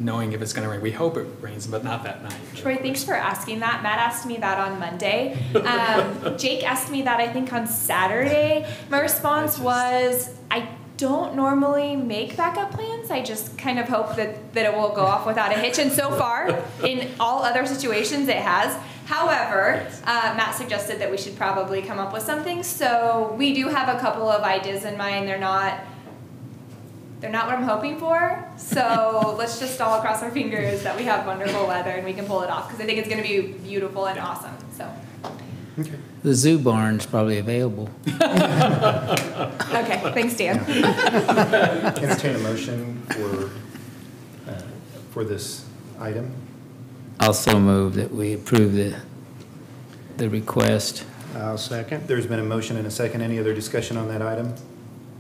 knowing if it's going to rain. We hope it rains, but not that night. Troy, thanks for asking that. Matt asked me that on Monday. Jake asked me that, I think, on Saturday. My response was, I don't normally make backup plans. I just kind of hope that it will go off without a hitch. And so far, in all other situations, it has. However, Matt suggested that we should probably come up with something. So we do have a couple of ideas in mind. They're not what I'm hoping for. So let's just all cross our fingers that we have wonderful weather and we can pull it off, because I think it's going to be beautiful and awesome. So. Okay. The zoo barn's probably available. Okay, thanks, Dan. Entertain a motion for this item. Also move that we approve the request. I'll second. There's been a motion and a second. Any other discussion on that item?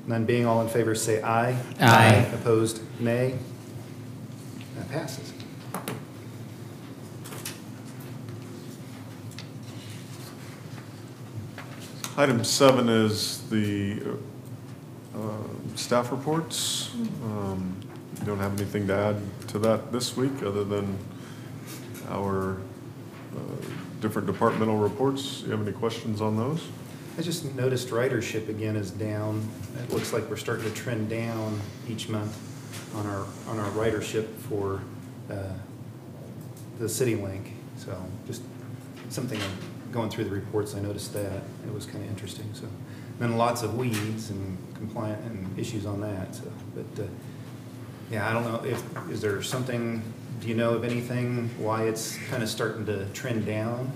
None being, all in favor say aye. Aye. Opposed, nay. That passes. Item 7 is the staff reports. Don't have anything to add to that this week other than our different departmental reports. Do you have any questions on those? I just noticed ridership again is down. It looks like we're starting to trend down each month on our ridership for the City Link. So just something going through the reports, I noticed that. It was kind of interesting. So then lots of weeds and compliant and issues on that. So, but yeah, I don't know is there something. Do you know of anything why it's kind of starting to trend down?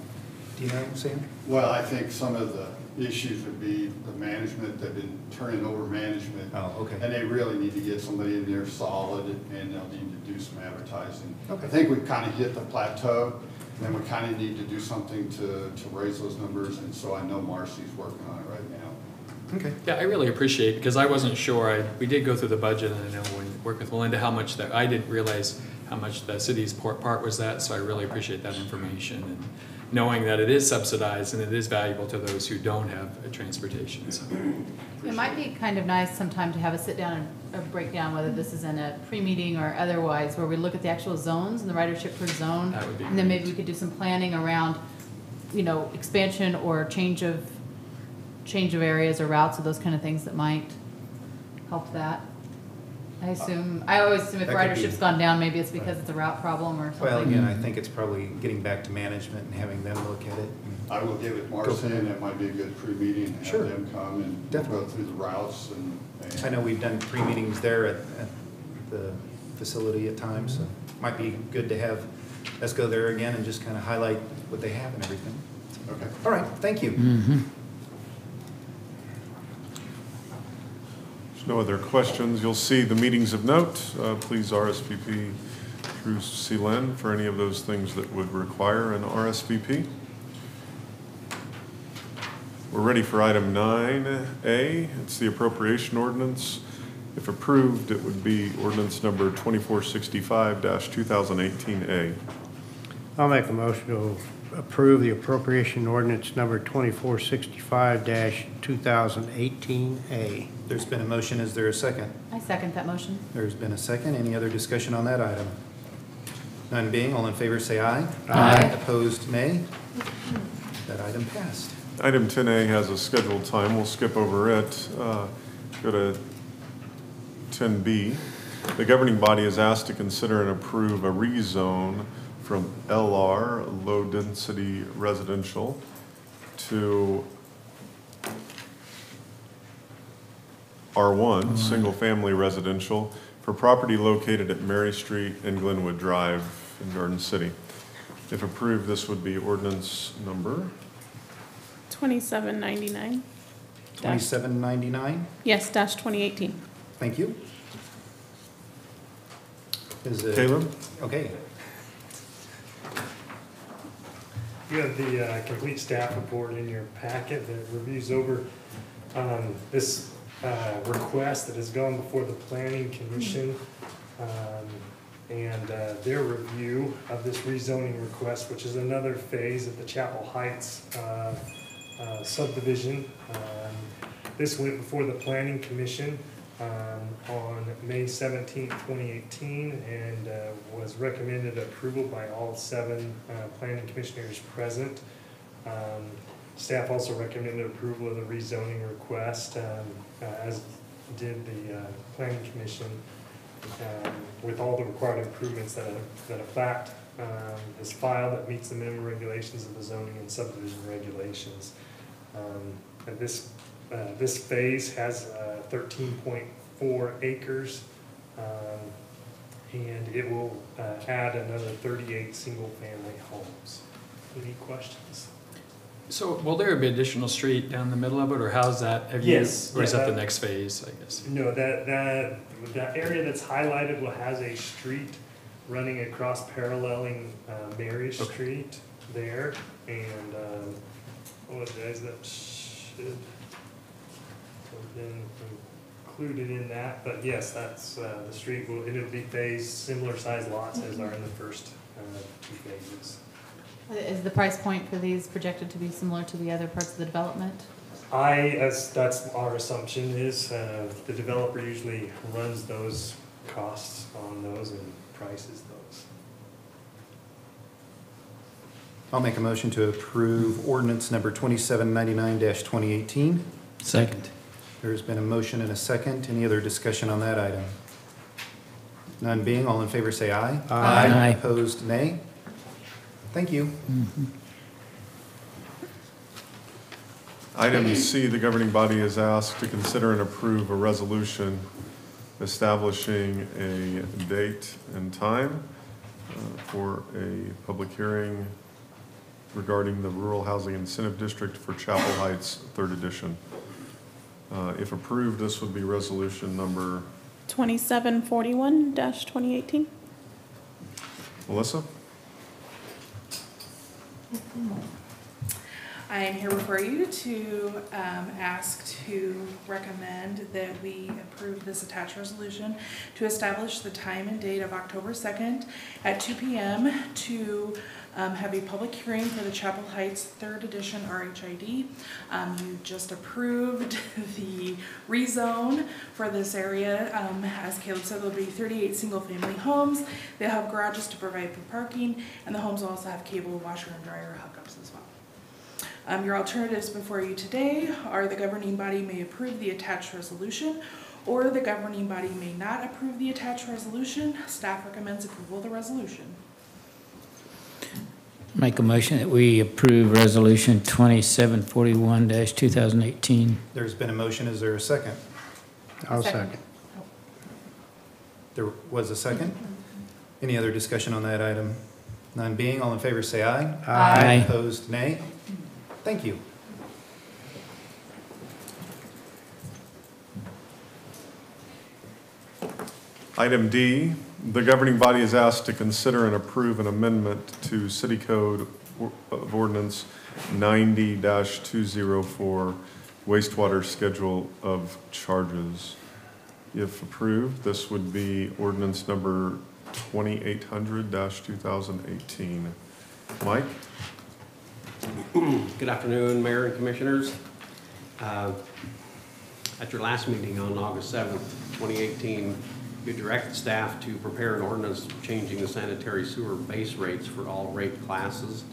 Do you know, Sam? Well, I think some of the issues would be the management. They've been turning over management. Oh, okay. And they really need to get somebody in there solid, and they'll need to do some advertising. Okay. I think we've kind of hit the plateau, and we kind of need to do something to raise those numbers, and so I know Marcy's working on it right now. Okay. Yeah, I really appreciate, because I wasn't sure. We did go through the budget, and I know when we worked with Melinda how much that, I didn't realize how much the city's part was that, so I really appreciate that information and knowing that it is subsidized and it is valuable to those who don't have a transportation. So, it might be kind of nice sometime to have a sit down and a breakdown, whether this is in a pre-meeting or otherwise, where we look at the actual zones and the ridership per zone. That would be and then great. maybe we could do some planning around, expansion or change of areas or routes or those kind of things that might help that. I always assume if That could ridership's be- gone down, maybe it's because it's a route problem or something. Well, again, I think it's probably getting back to management and having them look at it. I will give it Marcy, and it might be a good pre-meeting, and have Sure. them come and Definitely. go through the routes. And I know we've done pre-meetings there at the facility at times, so it might be good to have us go there again and just kind of highlight what they have and everything. Okay. All right, thank you. Mm-hmm. There's no other questions. You'll see the meetings of note. Please RSVP through CLN for any of those things that would require an RSVP. We're ready for item 9A. It's the appropriation ordinance. If approved, it would be ordinance number 2465-2018A. I'll make a motion to approve the appropriation ordinance number 2465-2018A. There's been a motion. Is there a second? I second that motion. There's been a second. Any other discussion on that item? None being, all in favor say aye. Aye. Opposed, nay. That item passed. Item 10A has a scheduled time. We'll skip over it. Go to 10B. The governing body is asked to consider and approve a rezone from LR, low density residential, to R1, single family residential, for property located at Mary Street and Glenwood Drive in Garden City. If approved, this would be ordinance number 2799. 2799. Yes, dash 2018. Thank you. Is it? Caleb? Okay. You have the complete staff report in your packet that reviews over this request that has gone before the Planning Commission and their review of this rezoning request, which is another phase of the Chapel Heights subdivision. This went before the Planning Commission on May 17, 2018, and was recommended approval by all 7 planning commissioners present. Staff also recommended approval of the rezoning request, as did the planning commission, with all the required improvements that a plat is filed that meets the minimum regulations of the zoning and subdivision regulations. And this phase has 13.4 acres, and it will add another 38 single-family homes. Any questions? So will there be additional street down the middle of it, or how's that? Have you- Yes, Or is yeah, that the that- next phase, I guess? No, that area that's highlighted will has a street running across paralleling Mary Okay. Street there, and apologize, that should have been included in that, but yes, that's the street will, it'll be phased, similar size lots as are in the first 2 phases. Is the price point for these projected to be similar to the other parts of the development? That's our assumption is, the developer usually runs those costs on those and prices those. I'll make a motion to approve ordinance number 2799-2018. Second. There's been a motion and a second. Any other discussion on that item? None being, all in favor say aye. Aye. Opposed, nay. Thank you. Item C, the governing body is asked to consider and approve a resolution establishing a date and time for a public hearing regarding the Rural Housing Incentive District for Chapel Heights, 3rd edition. If approved, this would be resolution number, 2741-2018. Melissa? I am here before you to ask to recommend that we approve this attached resolution to establish the time and date of October 2nd at 2 p.m. to have a public hearing for the Chapel Heights 3rd edition RHID. You just approved the rezone for this area. As Caleb said, there'll be 38 single-family homes. They'll have garages to provide for parking, and the homes will also have cable, washer, and dryer hookups as well. Your alternatives before you today are the governing body may approve the attached resolution, or the governing body may not approve the attached resolution. Staff recommends approval of the resolution. Make a motion that we approve resolution 2741-2018. There's been a motion. Is there a second? I'll second. There was a second. Any other discussion on that item? None being, all in favor say aye. Aye. Opposed, nay. Thank you. Item D, the governing body is asked to consider and approve an amendment to City Code of Ordinance 90-204 wastewater schedule of charges. If approved, this would be ordinance number 2800-2018. Mike? Good afternoon, Mayor and Commissioners. At your last meeting on August 7th, 2018, you directed staff to prepare an ordinance changing the sanitary sewer base rates for all rate classes.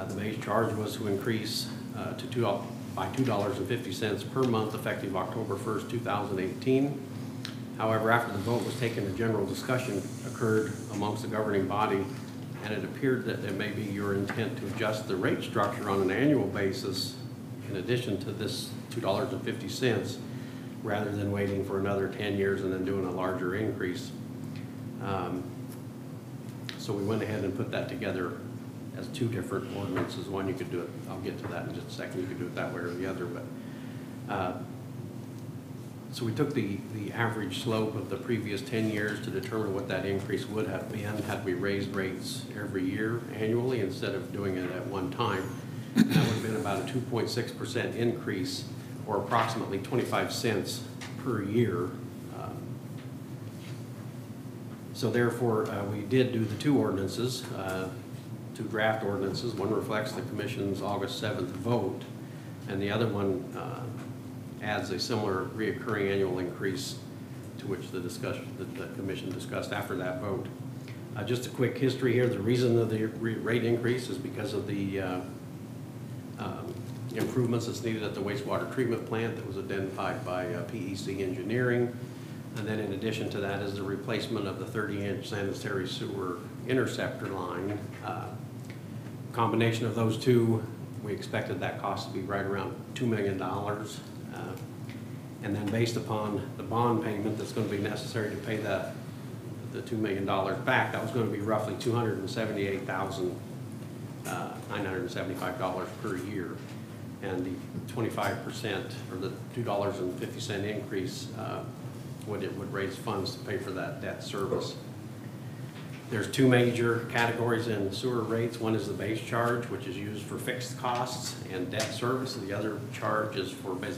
The base charge was to increase by $2.50 per month effective October 1st, 2018. However, after the vote was taken, a general discussion occurred amongst the governing body, and it appeared that it may be your intent to adjust the rate structure on an annual basis in addition to this $2.50, rather than waiting for another 10 years and then doing a larger increase. So we went ahead and put that together as 2 different ordinances. One, you could do it, I'll get to that in just a second, you could do it that way or the other, but so we took the average slope of the previous 10 years to determine what that increase would have been had we raised rates every year annually instead of doing it at one time. And that would have been about a 2.6% increase, or approximately 25 cents per year. So therefore, we did do the 2 ordinances, 2 draft ordinances. One reflects the Commission's August 7th vote, and the other one adds a similar reoccurring annual increase to which the discussion that the Commission discussed after that vote. Just a quick history here. The reason of the rate increase is because of the improvements that's needed at the wastewater treatment plant that was identified by PEC Engineering. And then in addition to that is the replacement of the 30-inch sanitary sewer interceptor line. Combination of those two, we expected that cost to be right around $2 million. And then based upon the bond payment that's going to be necessary to pay the $2 million back, that was going to be roughly $278,975 per year. And the 25% or the $2.50 increase would raise funds to pay for that debt service. There's two major categories in sewer rates. One is the base charge, which is used for fixed costs and debt service. The other charge is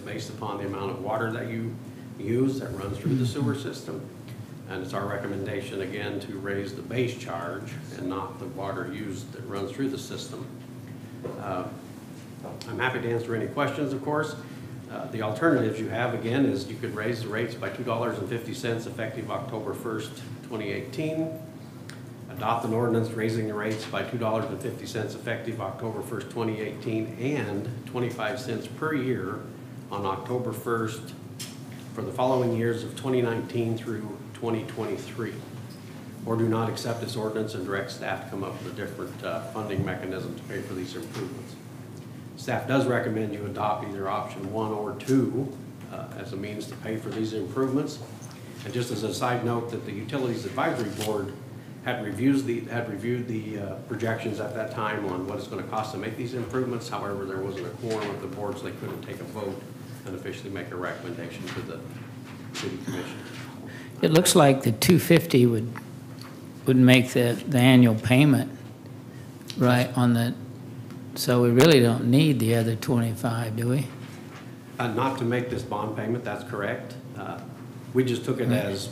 based upon the amount of water that you use that runs through the sewer system. And it's our recommendation, again, to raise the base charge and not the water used that runs through the system. I'm happy to answer any questions, of course. The alternatives you have, again, is you could raise the rates by $2.50 effective October 1st, 2018. Adopt an ordinance raising the rates by $2.50 effective October 1st, 2018, and 25 cents per year on October 1st for the following years of 2019 through 2023. Or do not accept this ordinance and direct staff to come up with a different funding mechanism to pay for these improvements. Staff does recommend you adopt either option 1 or 2 as a means to pay for these improvements. And just as a side note, that the Utilities Advisory Board had reviewed the projections at that time on what it's going to cost to make these improvements. However, there wasn't a quorum of the board, so they couldn't take a vote and officially make a recommendation to the City Commission. It looks like the 250 would make the annual payment, right, on the, so we really don't need the other 25, do we? Not to make this bond payment, that's correct. We just took it as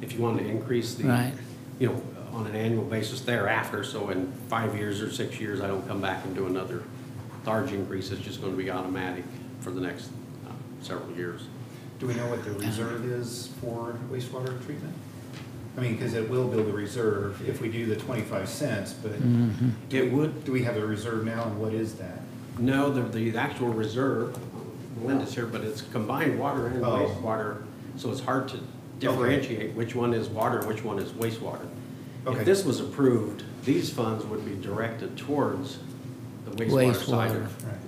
if you wanted to increase the, right, you know, on an annual basis thereafter, so in 5 years or 6 years, I don't come back and do another large increase. It's just going to be automatic for the next several years. Do we know what the reserve is for wastewater treatment? I mean, because it will build a reserve if we do the 25 cents, but It would. do we have a reserve now, and what is that? No, the actual reserve, Linda's here, but it's combined water and wastewater, so it's hard to differentiate which one is water and which one is wastewater. Okay. If this was approved, these funds would be directed towards the wastewater side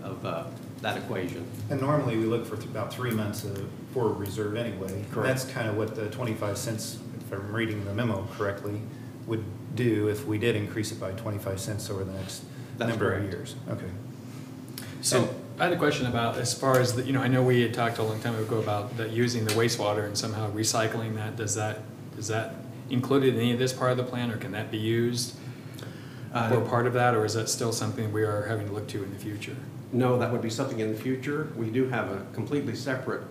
of that equation. And normally we look for about 3 months for reserve anyway. Correct. That's kind of what the 25 cents, if I'm reading the memo correctly, would do if we did increase it by 25 cents over the next number of years. Okay. So I had a question about, as far as, I know we had talked a long time ago about using the wastewater and somehow recycling that. Is that included in any of this part of the plan, or can that be used for part of that, or is that still something we are having to look to in the future? No, that would be something in the future. We do have a completely separate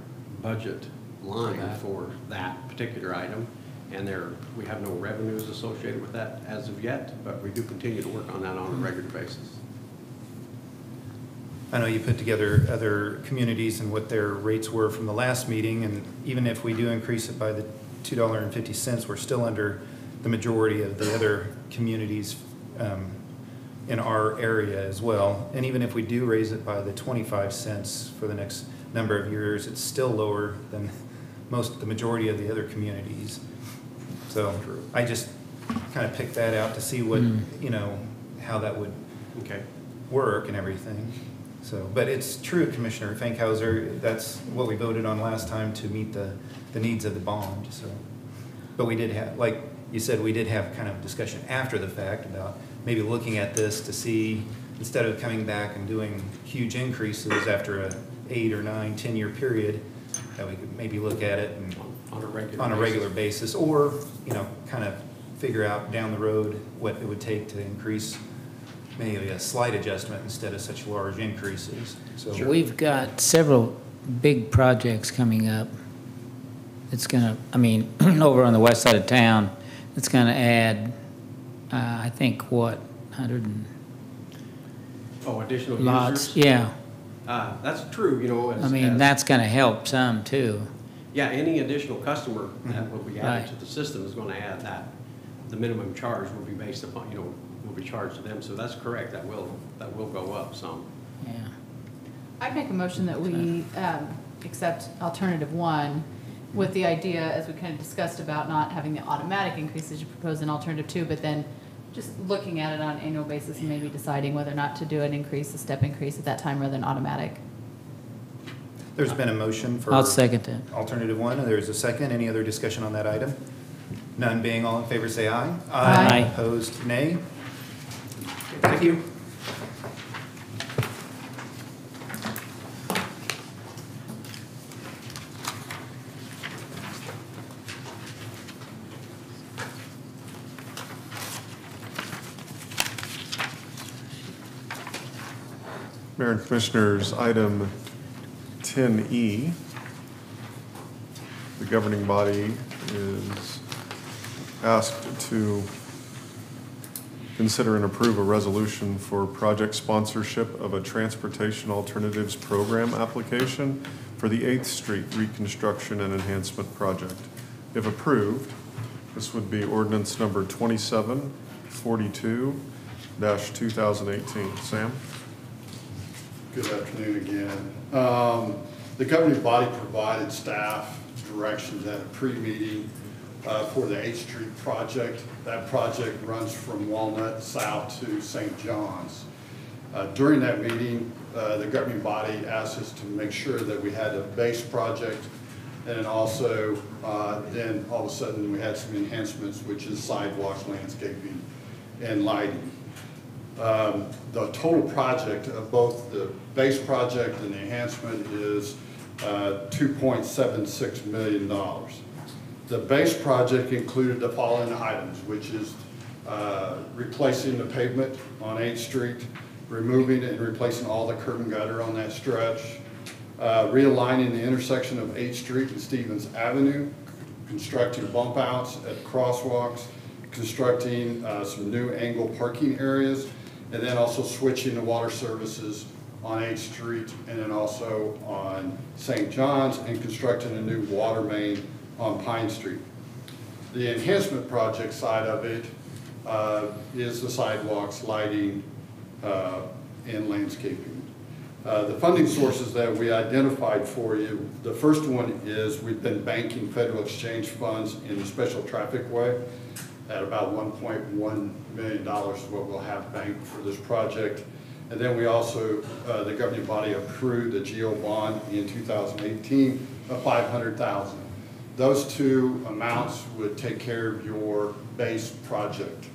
budget line for that particular item, and we have no revenues associated with that as of yet, but we do continue to work on that on a regular basis. I know you put together other communities and what their rates were from the last meeting, and even if we do increase it by the $2.50, we're still under the majority of the other communities in our area as well. And even if we do raise it by the 25 cents for the next number of years, it's still lower than the majority of the other communities. So I just kind of picked that out to see what, how that would work and everything. So, but it's true, Commissioner Fankhauser, that's what we voted on last time to meet the needs of the bond. So, but we did have, like you said, we did have kind of discussion after the fact about maybe looking at this to see, instead of coming back and doing huge increases after a 8 or 9, 10-year period, that we could maybe look at it and on a regular basis, or kind of figure out down the road what it would take to increase maybe a slight adjustment instead of such large increases. So we've got several big projects coming up. It's gonna, over on the west side of town, it's gonna add, I think, what, 100 and additional lots? users? Yeah. That's true, that's gonna help some too. Yeah, any additional customer that will be added to the system is going to add the minimum charge will be based upon, will be charged to them. So that's correct, that will go up some. Yeah. I'd make a motion that we accept alternative one with the idea, as we kind of discussed, about not having the automatic increases you propose in alternative two, but then just looking at it on an annual basis and maybe deciding whether or not to do an increase, a step increase at that time rather than automatic. There's been a motion for. I'll second that. Alternative one, there's a second. Any other discussion on that item? None being all in favor, say aye. Aye. Opposed, nay. Thank you. Mayor and Commissioners, item 10E, the governing body is asked to consider and approve a resolution for project sponsorship of a transportation alternatives program application for the 8th Street reconstruction and enhancement project. If approved, this would be ordinance number 2742-2018. Sam? Good afternoon again. The governing body provided staff directions at a pre-meeting for the 8th Street project. That project runs from Walnut south to St. John's. During that meeting, the governing body asked us to make sure that we had a base project, and also then all of a sudden we had some enhancements, which is sidewalks, landscaping, and lighting. The total project of both the base project and the enhancement is $2.76 million. The base project included the following items, which is replacing the pavement on 8th Street, removing and replacing all the curb and gutter on that stretch, realigning the intersection of 8th Street and Stevens Avenue, constructing bump outs at crosswalks, constructing some new angle parking areas, and then also switching the water services on 8th Street and then also on St. John's, and constructing a new water main on Pine Street. The enhancement project side of it is the sidewalks, lighting, and landscaping. The funding sources that we identified for you, the first one is we've been banking federal exchange funds in the special traffic way at about $1.1 million is what we'll have banked for this project. And then we also, the governing body approved a GO bond in 2018 of $500,000. Those two amounts would take care of your base project.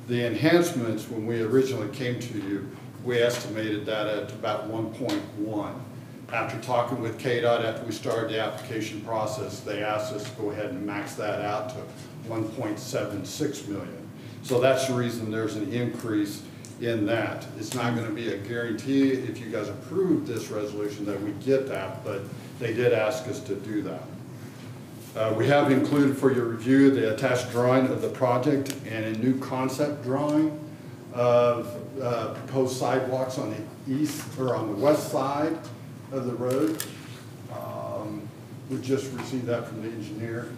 The enhancements, when we originally came to you, we estimated that at about 1.1. After talking with KDOT, after we started the application process, they asked us to go ahead and max that out to 1.76 million. So that's the reason there's an increase in that. It's not going to be a guarantee if you guys approve this resolution that we get that, but they did ask us to do that. We have included for your review the attached drawing of the project and a new concept drawing of proposed sidewalks on the east or on the west side of the road. We just received that from the engineer.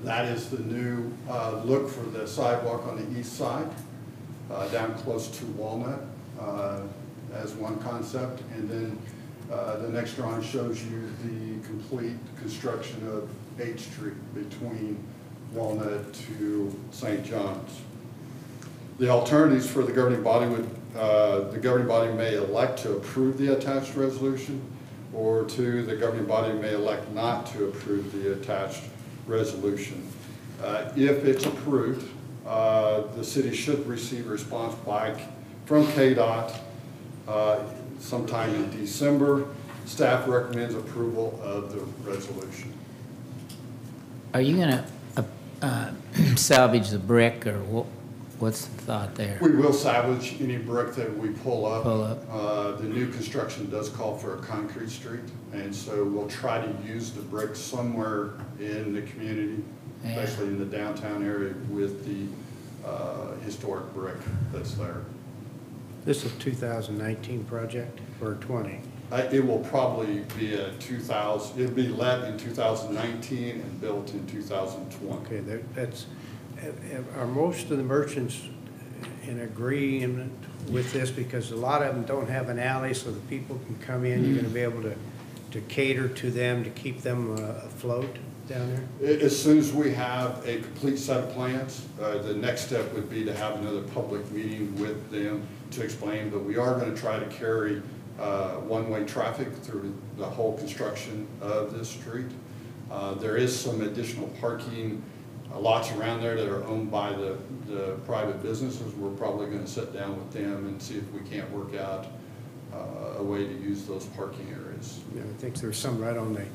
That is the new look for the sidewalk on the east side, down close to Walnut as one concept. And then the next drawing shows you the complete construction of 8th Street between Walnut to St. John's. The alternatives for the governing body would, the governing body may elect to approve the attached resolution, or two, the governing body may elect not to approve the attached resolution. If it's approved, the city should receive a response back from KDOT sometime in December. Staff recommends approval of the resolution. Are you gonna salvage the brick, or what's the thought there? We will salvage any brick that we pull up. Pull up. The new construction does call for a concrete street, and so we'll try to use the brick somewhere in the community, especially in the downtown area with the historic brick that's there. This is a 2019 project or 20? It will probably be it'll be let in 2019 and built in 2020. Okay, are most of the merchants in agreement with this? Because a lot of them don't have an alley, so the people can come in, you're gonna be able to cater to them, to keep them afloat down there? As soon as we have a complete set of plans, the next step would be to have another public meeting with them to explain, but we are going to try to carry one-way traffic through the whole construction of this street. There is some additional parking lots around there that are owned by the private businesses. We're probably going to sit down with them and see if we can't work out a way to use those parking areas. Yeah, I think there's some right on the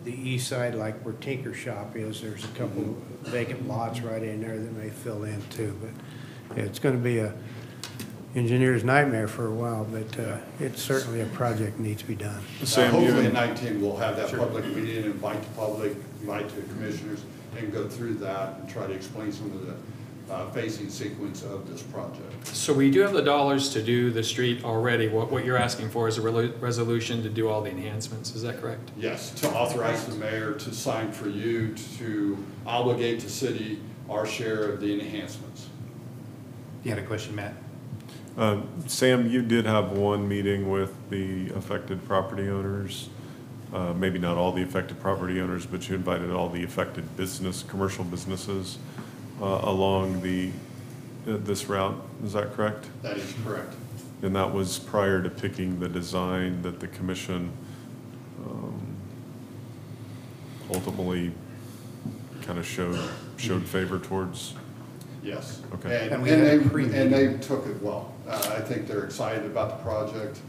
east side, like where Tinker Shop is. There's a couple vacant lots right in there that may fill in too. But yeah, it's going to be a engineer's nightmare for a while, but it's certainly a project that needs to be done. Hopefully in 19 we'll have that public meeting, invite the public, invite the commissioners, and go through that and try to explain some of the phasing sequence of this project. So we do have the dollars to do the street already. What you're asking for is a resolution to do all the enhancements, is that correct? Yes, to authorize the mayor to sign for you to obligate the city our share of the enhancements. You had a question, Matt? Sam, you did have one meeting with the affected property owners. Maybe not all the affected property owners, but you invited all the affected commercial businesses along this route. Is that correct? That is correct. And that was prior to picking the design that the commission ultimately kind of showed favor towards? Yes. Okay. And they took it well. I think they're excited about the project.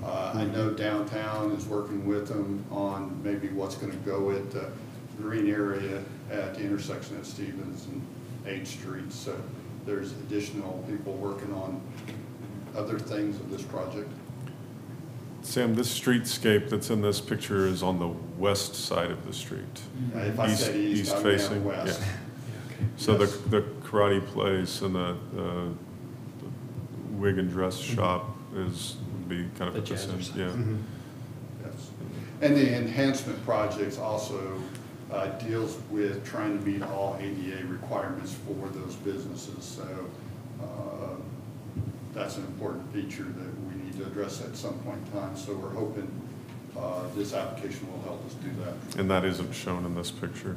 I know downtown is working with them on maybe what's going to go at the green area at the intersection of Stevens and 8th Street. So there's additional people working on other things of this project. Sam, this streetscape that's in this picture is on the west side of the street. If I said east, I meant west. Yeah. So yes. the karate place and the wig and dress shop would be kind of the at this end. Yeah. Mm-hmm. Yes. And the enhancement projects also deals with trying to meet all ADA requirements for those businesses. So that's an important feature that we need to address at some point in time. So we're hoping this application will help us do that. And that isn't shown in this picture?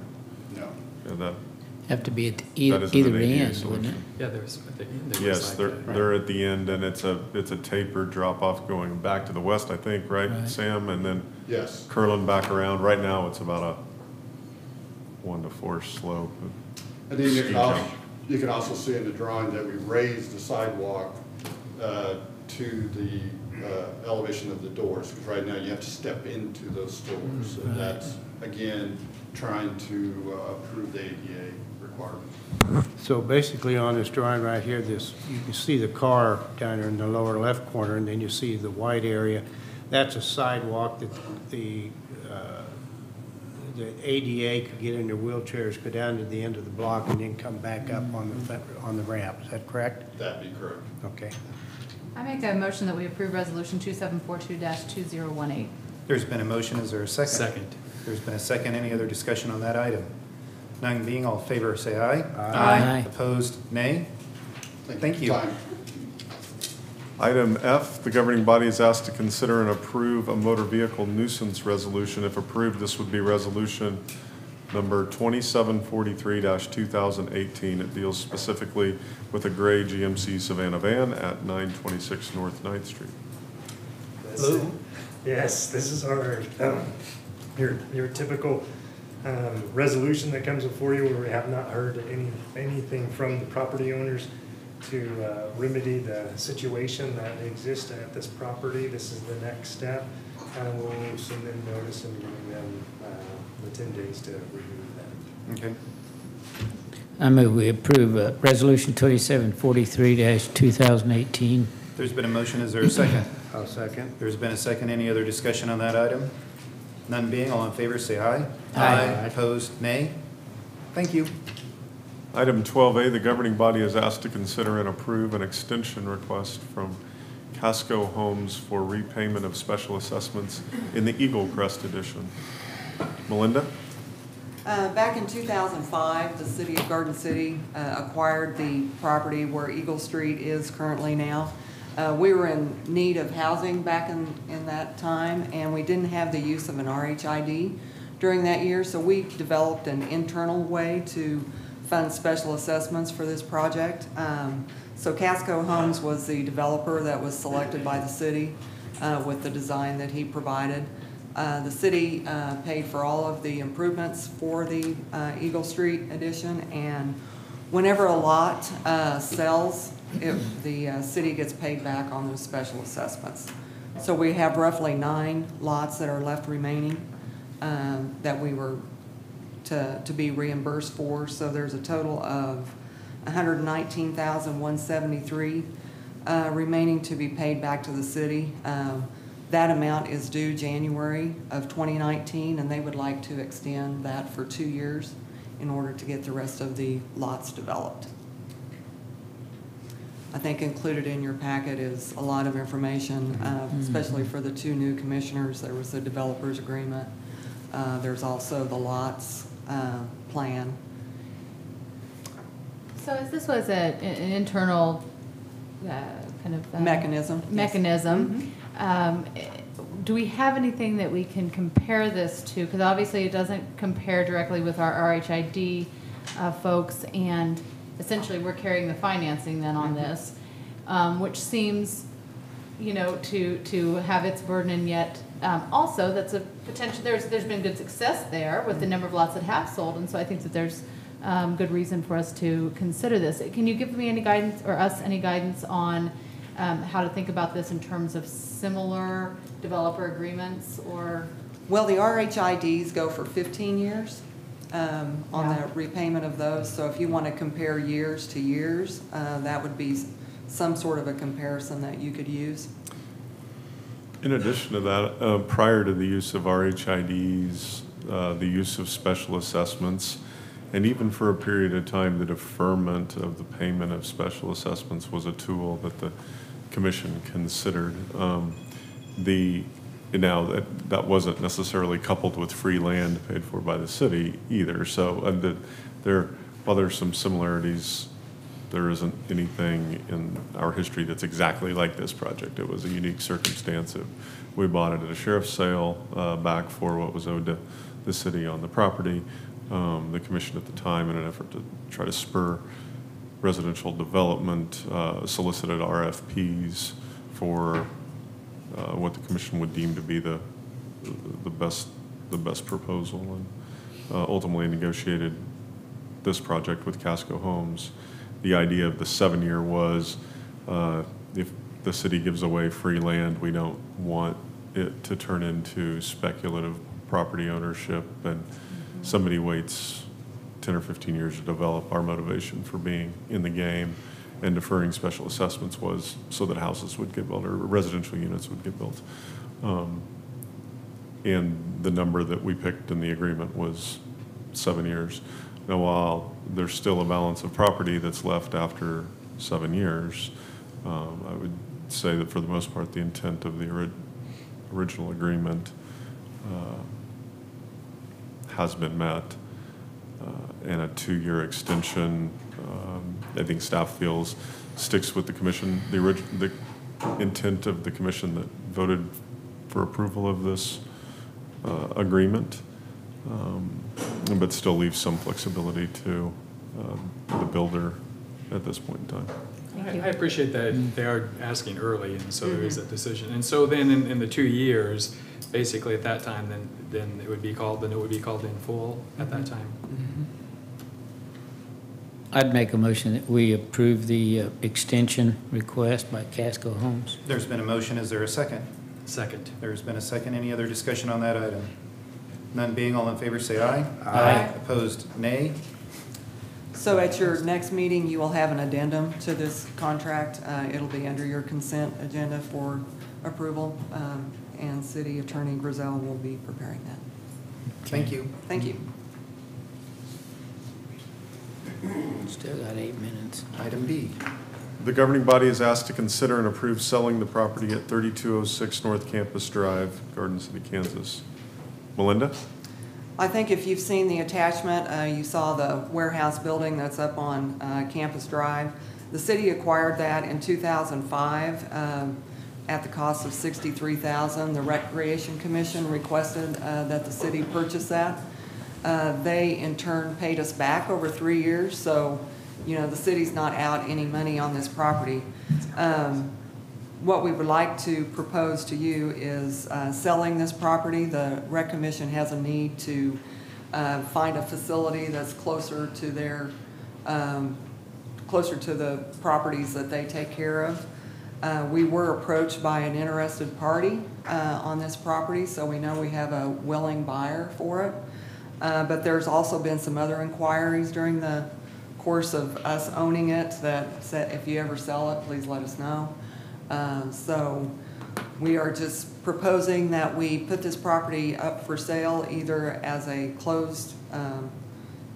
No. Yeah, that Have to be at that either isn't an ADA end, solution. wouldn't it? Yeah, there's at the end. Yes, they're at the end, and it's a tapered drop off going back to the west, I think, right, Right. Sam? And then Yes. curling back around. Right now, it's about a 1 to 4 slope. And then you can also see in the drawing that we raised the sidewalk to the elevation of the doors, because right now you have to step into those stores. So that's, again, trying to approve the ADA requirements. So basically on this drawing right here, you can see the car down there in the lower left corner, and then you see the white area. That's a sidewalk that the ADA could get in their wheelchairs, go down to the end of the block, and then come back up on the ramp. Is that correct? That'd be correct. Okay. I make a motion that we approve resolution 2742-2018. There's been a motion. Is there a second? Second. There's been a second. Any other discussion on that item? None being, all in favor, say aye. Aye. Opposed, nay. Thank you. Time. Item F, the governing body is asked to consider and approve a motor vehicle nuisance resolution. If approved, this would be resolution number 2743-2018. It deals specifically with a gray GMC Savannah van at 926 North 9th Street. Hello? Yes, this is our, your typical resolution that comes before you where we have not heard anything from the property owners to remedy the situation that exists at this property. This is the next step. We'll send them notice and giving them the 10 days to remove that. Okay. I move we approve resolution 2743-2018. There's been a motion. Is there a second? I'll second. There's been a second. Any other discussion on that item? None being, all in favor, say aye. Aye. Opposed, nay. Thank you. Item 12A, the governing body is asked to consider and approve an extension request from Casco Homes for repayment of special assessments in the Eagle Crest edition. Melinda? Back in 2005, the city of Garden City acquired the property where Eagle Street is currently now. We were in need of housing back in that time, and we didn't have the use of an RHID during that year, so we developed an internal way to fund special assessments for this project. So Casco Homes was the developer that was selected by the city with the design that he provided. The city paid for all of the improvements for the Eagle Street addition, and whenever a lot sells, the city gets paid back on those special assessments. So we have roughly 9 lots that are left remaining that we were to be reimbursed for. So there's a total of $119,173 remaining to be paid back to the city. That amount is due January of 2019, and they would like to extend that for 2 years in order to get the rest of the lots developed. I think included in your packet is a lot of information, especially for the 2 new commissioners. There was the developer's agreement. There's also the lots plan. So as this was an internal kind of Mechanism. mechanism, do we have anything that we can compare this to? Because obviously it doesn't compare directly with our RHID folks, and essentially we're carrying the financing then on this, which seems, you know, to have its burden, and yet also that's a potential. There's been good success there with the number of lots that have sold, and so I think that there's good reason for us to consider this. Can you give me any guidance, or us any guidance, on how to think about this in terms of similar developer agreements? Or Well, the RHIDs go for 15 years on the repayment of those. So if you want to compare years to years, that would be some sort of a comparison that you could use. In addition to that, prior to the use of RHIDs, the use of special assessments, and even for a period of time, the deferment of the payment of special assessments was a tool that the commission considered. Now that wasn't necessarily coupled with free land paid for by the city either. So while there's some similarities, there isn't anything in our history that's exactly like this project. It was a unique circumstance. We bought it at a sheriff's sale back for what was owed to the city on the property. The commission at the time, in an effort to try to spur residential development, solicited RFPs for what the commission would deem to be the best proposal, and ultimately negotiated this project with Casco Homes. The idea of the 7-year was if the city gives away free land, we don't want it to turn into speculative property ownership, and somebody waits 10 or 15 years to develop. Our motivation for being in the game and deferring special assessments was so that houses would get built, or residential units would get built. And the number that we picked in the agreement was 7 years. Now, while there's still a balance of property that's left after 7 years, I would say that for the most part, the intent of the original agreement has been met. And a 2-year extension, I think staff feels sticks with the commission, the intent of the commission that voted for approval of this agreement, but still leaves some flexibility to the builder at this point in time. I appreciate that they are asking early, and so there is a decision. And so then in the 2 years, basically at that time, then it would be called in full at that time. I'd make a motion that we approve the extension request by Casco Homes. There's been a motion. Is there a second? Second. There's been a second. Any other discussion on that item? None being, all in favor say aye. Aye. Opposed, nay. So at your next meeting, you will have an addendum to this contract. It'll be under your consent agenda for approval, and City Attorney Grizel will be preparing that. Thank you. Thank you. Still got 8 minutes. Item B. The governing body is asked to consider and approve selling the property at 3206 North Campus Drive, Garden City, Kansas. Melinda? I think if you've seen the attachment, you saw the warehouse building that's up on Campus Drive. The city acquired that in 2005 at the cost of $63,000. The Recreation Commission requested that the city purchase that. They in turn paid us back over 3 years, so you know the city's not out any money on this property. What we would like to propose to you is selling this property. The Rec Commission has a need to find a facility that's closer to their closer to the properties that they take care of. We were approached by an interested party on this property, so we know we have a willing buyer for it. But there's also been some other inquiries during the course of us owning it that said if you ever sell it, please let us know. So we are just proposing that we put this property up for sale either as a closed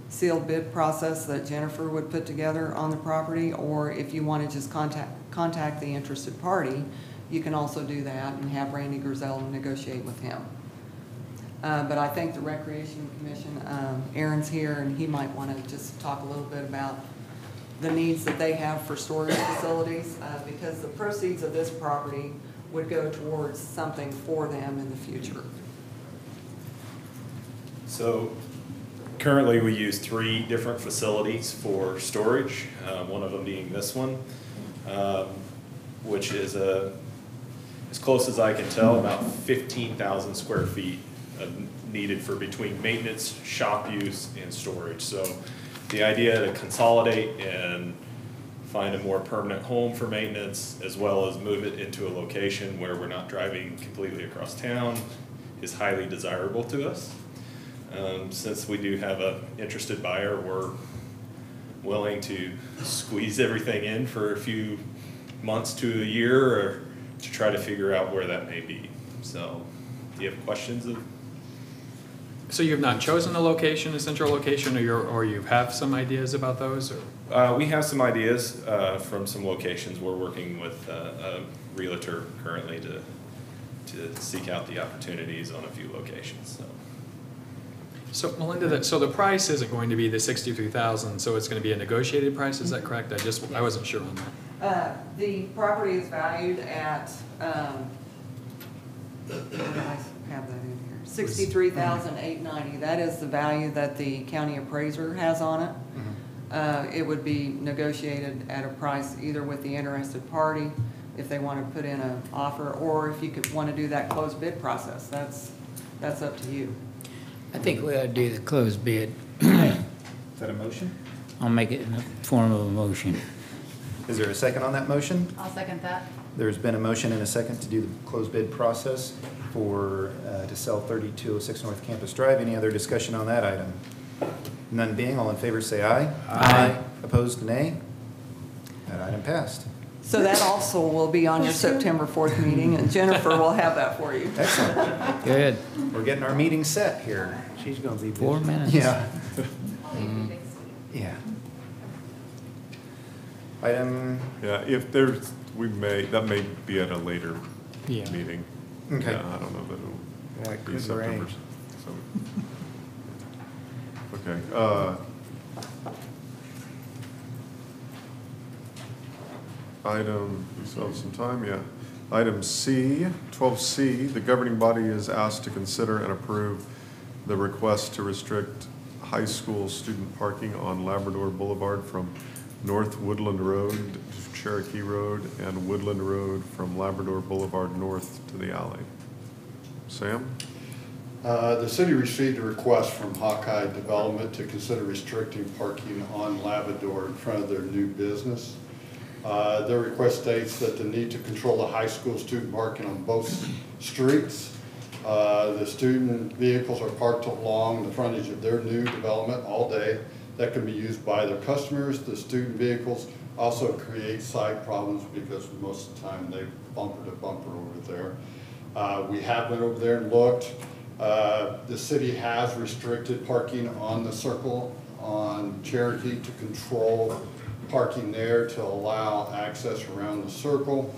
sealed bid process that Jennifer would put together on the property, or if you want to just contact the interested party, you can also do that and have Randy Grizel negotiate with him. But I think the Recreation Commission, Aaron's here, and he might want to just talk a little bit about the needs that they have for storage facilities, because the proceeds of this property would go towards something for them in the future. So currently we use 3 different facilities for storage, one of them being this one, which is as close as I can tell, about 15,000 square feet needed for between maintenance, shop use, and storage. So the idea to consolidate and find a more permanent home for maintenance, as well as move it into a location where we're not driving completely across town, is highly desirable to us. Since we do have an interested buyer, we're willing to squeeze everything in for a few months to a year or to try to figure out where that may be. So do you have questions? So you've not chosen a location, a central location, or you have some ideas about those? Or? We have some ideas from some locations. We're working with a realtor currently to seek out the opportunities on a few locations. So Melinda, so the price isn't going to be the $63,000, so it's going to be a negotiated price, is that correct? I wasn't sure on that. The property is valued at, where do I have that in here? $63,890. That is the value that the county appraiser has on it. It would be negotiated at a price either with the interested party, if they want to put in an offer, or if you could want to do that closed bid process. That's up to you. I think we ought to do the closed bid. Is that a motion? I'll make it in the form of a motion. Is there a second on that motion? I'll second that. There's been a motion and a second to do the closed bid process for, to sell 3206 North Campus Drive. Any other discussion on that item? None being, all in favor say aye. Aye. Opposed, nay. That item passed. So that also will be on your September 4th meeting, and Jennifer will have that for you. Excellent. Good. We're getting our meeting set here. She's gonna be busy. 4 minutes. Yeah. Yeah. Item, Yeah, if there's, that may be at a later Yeah. meeting. Okay. Yeah, I don't know that Yeah, it'll it be could September. rain. So. Okay. Item, we still have some time, yeah. Item C, 12C, the governing body is asked to consider and approve the request to restrict high school student parking on Labrador Boulevard from North Woodland Road to Cherokee Road and Woodland Road from Labrador Boulevard north to the alley. Sam? The city received a request from Hawkeye Development to consider restricting parking on Labrador in front of their new business. Their request states that the need to control the high school student parking on both streets. The student vehicles are parked along the frontage of their new development all day. That can be used by their customers. The student vehicles also create side problems because most of the time they bumper to bumper over there. We have been over there and looked. The city has restricted parking on the circle on Cherokee to control parking there to allow access around the circle.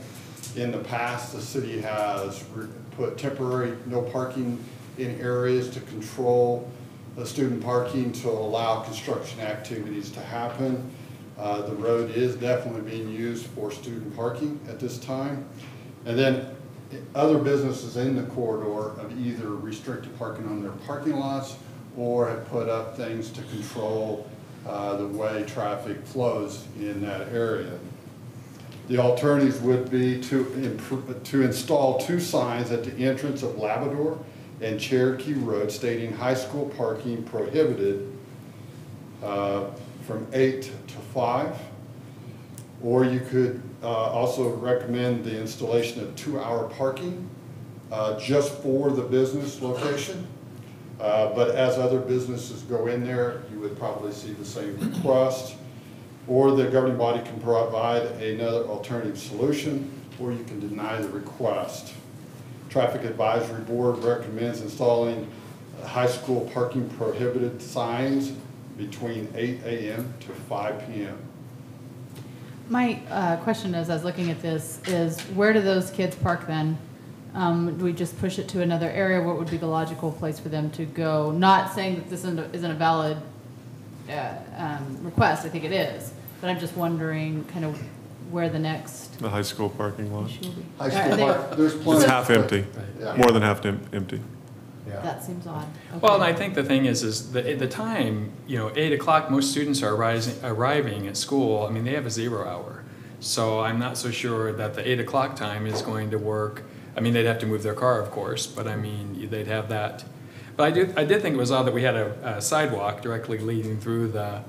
In the past, the city has put temporary no parking in areas to control the student parking to allow construction activities to happen. The road is definitely being used for student parking at this time. And then other businesses in the corridor have either restricted parking on their parking lots or have put up things to control the way traffic flows in that area. The alternatives would be to install 2 signs at the entrance of Labrador and Cherokee Road stating high school parking prohibited from 8 to 5. Or you could also recommend the installation of 2-hour parking just for the business location. But as other businesses go in there, you would probably see the same request. Or the governing body can provide another alternative solution, or you can deny the request. Traffic Advisory Board recommends installing high school parking prohibited signs between 8 a.m. to 5 p.m. My question is, I was looking at this, is where do those kids park then? Do we just push it to another area? What would be the logical place for them to go? Not saying that this isn't a valid request, I think it is, but I'm just wondering kind of where the next. The high school parking lot. High school park, there's plenty. It's half empty, Yeah. more than half empty. Yeah. That seems odd. Okay. Well, and I think the thing is the time, 8 o'clock, most students are arriving at school. I mean, they have a 0 hour. So I'm not so sure that the 8 o'clock time is going to work. I mean, they'd have to move their car, of course, but I mean, they'd have that. But I did think it was odd that we had a sidewalk directly leading through the,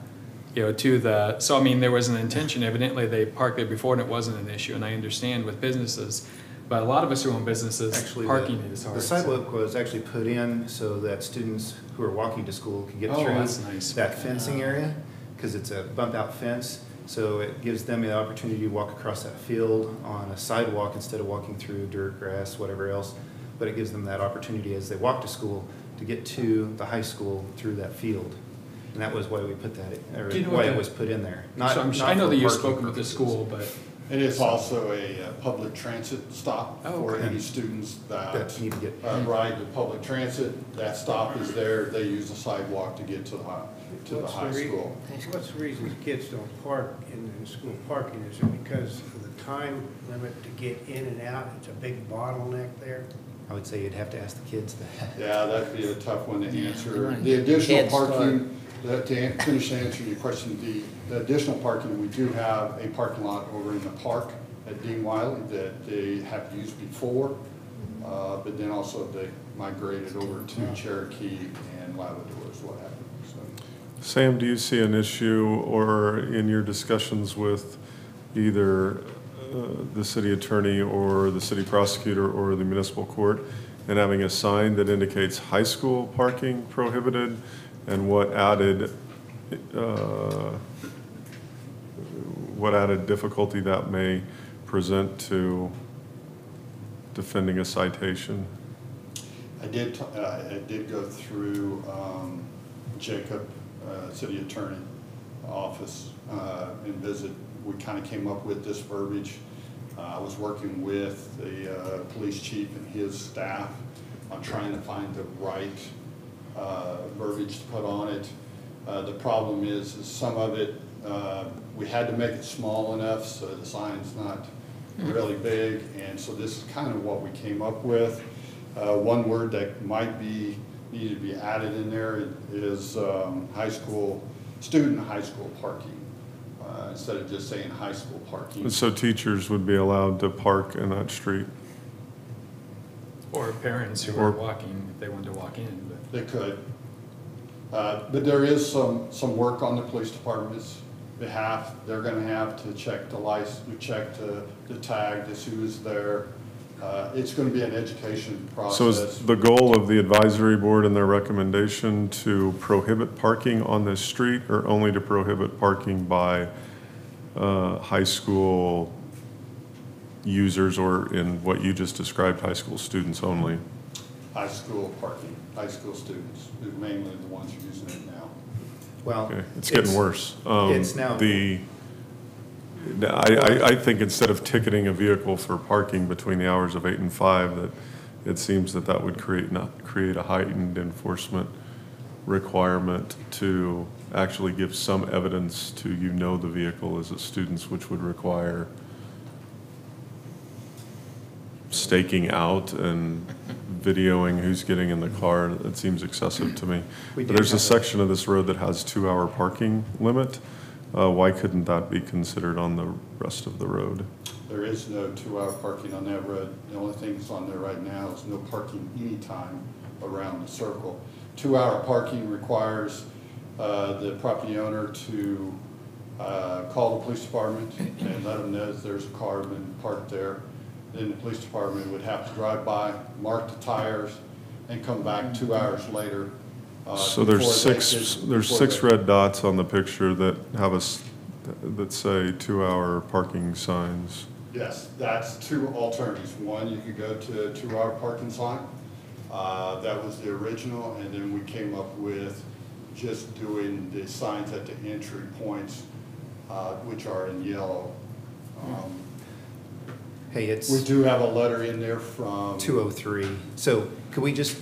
to the, so I mean, there was an intention, evidently they parked there before and it wasn't an issue, and I understand with businesses, but a lot of us who own businesses, Actually, parking is hard. the sidewalk was actually put in so that students who are walking to school can get through that's nice. that fencing area, because it's a bump out fence. So it gives them the opportunity to walk across that field on a sidewalk instead of walking through dirt, grass, whatever else. But it gives them that opportunity as they walk to school to get to the high school through that field. And that was why we put that, or Do you know why what it the- was put in there. So I know that you've spoken with the school, but And it's also a public transit stop for okay. any students that Need to get. ride the public transit. That stop is there. They use the sidewalk to get to the high school. What's the reason kids don't park in the school parking? Is it because of the time limit to get in and out? It's a big bottleneck there? I would say you'd have to ask the kids that. Yeah, that'd be a tough one to answer. we wanna The get additional head start. parking, to finish answering your question, the additional parking, we do have a parking lot over in the park at Dean Wiley that they have used before, but then also they migrated over to Cherokee and Labrador is what happened, so. Sam, do you see an issue or in your discussions with either the city attorney or the city prosecutor or the municipal court and having a sign that indicates high school parking prohibited, and what added difficulty that may present to defending a citation? I did go through Jacob, city attorney office, and visit. We kind of came up with this verbiage. I was working with the police chief and his staff on trying to find the right verbiage to put on it. The problem is some of it, we had to make it small enough so the sign's not really big, and so this is kind of what we came up with. One word that might be needed to be added in there is student high school parking, instead of just saying high school parking. So teachers would be allowed to park in that street? or parents who are walking, if they wanted to walk in. But They could. But there is some work on the police department's behalf. They're gonna have to check the license, check the tag to see who's there. It's gonna be an education process. So is the goal of the advisory board and their recommendation to prohibit parking on this street, or only to prohibit parking by high school users, or in what you just described, high school students only? High school parking, high school students, who mainly the ones using it now. Well, Okay, it's getting worse. it's now- I think instead of ticketing a vehicle for parking between the hours of 8 and 5, that it seems that that would create a heightened enforcement requirement to actually give some evidence to the vehicle as its students, which would require staking out and videoing who's getting in the car. That seems excessive to me. But there's a section of this road that has 2-hour parking limit. Why couldn't that be considered on the rest of the road? There is no 2-hour parking on that road. The only thing that's on there right now is no parking anytime around the circle. 2-hour parking requires the property owner to call the police department and let them know that there's a car been parked there. Then the police department would have to drive by, mark the tires, and come back 2 hours later. So there's six red dots on the picture that have that say 2-hour parking signs. Yes, that's two alternatives. One, you could go to a 2-hour parking sign. That was the original, and then we came up with just doing the signs at the entry points, which are in yellow. Hey, we do have a letter in there from 203. So could we just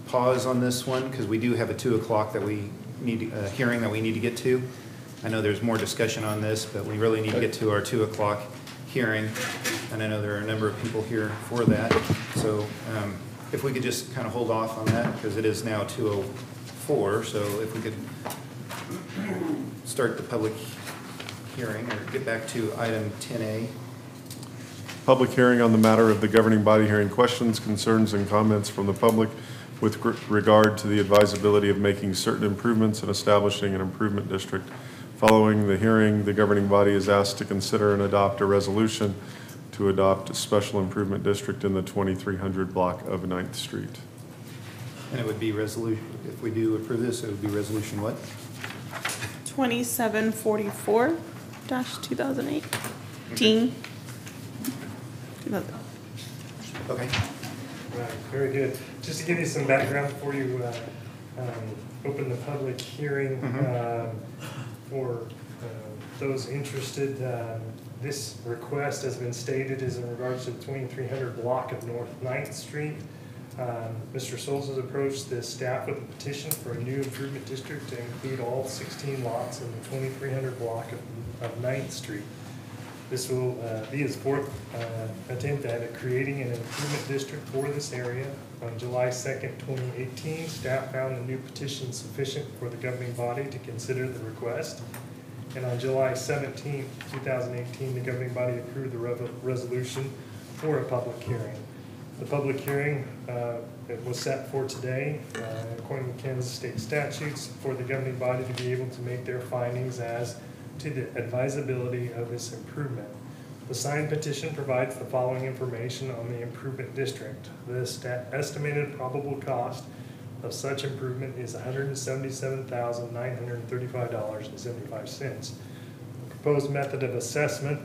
pause on this one, because we do have a 2 o'clock that we need, hearing that we need to get to. I know there's more discussion on this, but we really need to get to our 2 o'clock hearing, and I know there are a number of people here for that. So if we could just kind of hold off on that, because it is now 2:04, so if we could start the public hearing, or get back to item 10A. Public hearing on the matter of the governing body hearing questions, concerns, and comments from the public with regard to the advisability of making certain improvements and establishing an improvement district. Following the hearing, the governing body is asked to consider and adopt a resolution to adopt a special improvement district in the 2300 block of 9th Street. And it would be resolution, if we do approve this, it would be resolution what? 2744-2018. Okay. Right, very good. Just to give you some background before you open the public hearing, for those interested, this request has been stated is in regards to the 2300 block of North 9th Street. Mr. Souls has approached the staff with a petition for a new improvement district to include all 16 lots in the 2300 block of 9th Street. This will be his fourth attempt at creating an improvement district for this area. On July 2nd, 2018, staff found the new petition sufficient for the governing body to consider the request. And on July 17th, 2018, the governing body approved the resolution for a public hearing. The public hearing it was set for today, according to Kansas state statutes, for the governing body to be able to make their findings as to the advisability of this improvement. The signed petition provides the following information on the improvement district. The estimated probable cost of such improvement is $177,935.75. The proposed method of assessment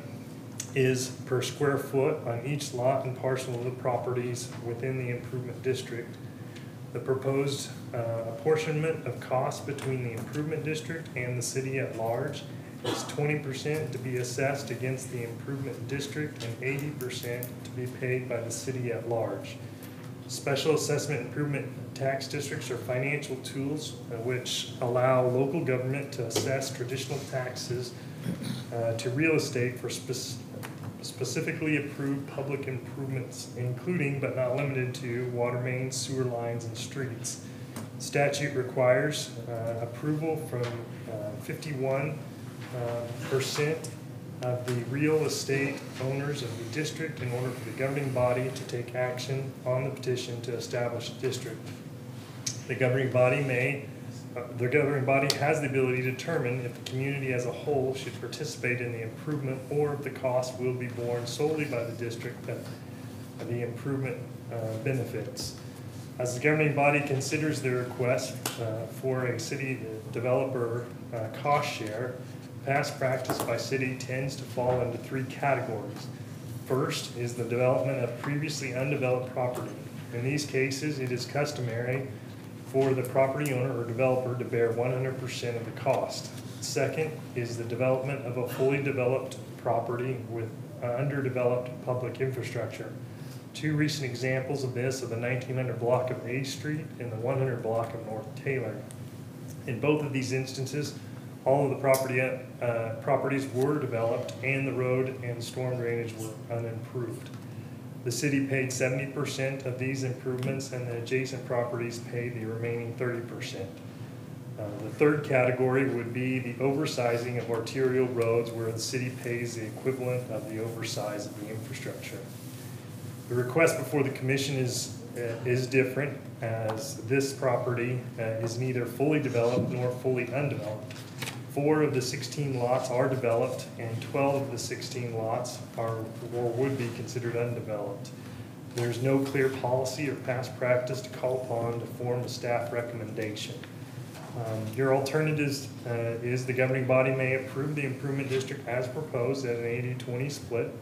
is per square foot on each lot and parcel of the properties within the improvement district. The proposed apportionment of costs between the improvement district and the city at large is 20% to be assessed against the improvement district and 80% to be paid by the city at large. Special assessment improvement tax districts are financial tools which allow local government to assess traditional taxes to real estate for specifically approved public improvements, including but not limited to water mains, sewer lines, and streets. Statute requires approval from 51% of the real estate owners of the district in order for the governing body to take action on the petition to establish a district. The governing body has the ability to determine if the community as a whole should participate in the improvement or if the cost will be borne solely by the district that the improvement benefits. As the governing body considers the request for a city developer cost share, past practice by city tends to fall into 3 categories. First is the development of previously undeveloped property. In these cases, it is customary for the property owner or developer to bear 100% of the cost. Second is the development of a fully developed property with underdeveloped public infrastructure. Two recent examples of this are the 1900 block of A Street and the 100 block of North Taylor. In both of these instances, all of the properties were developed and the road and storm drainage were unimproved. The city paid 70% of these improvements and the adjacent properties paid the remaining 30%. The third category would be the oversizing of arterial roads where the city pays the equivalent of the oversize of the infrastructure. The request before the commission is different, as this property is neither fully developed nor fully undeveloped. 4 of the 16 lots are developed and 12 of the 16 lots are or would be considered undeveloped. There's no clear policy or past practice to call upon to form a staff recommendation. Your alternatives is the governing body may approve the improvement district as proposed at an 80-20 split.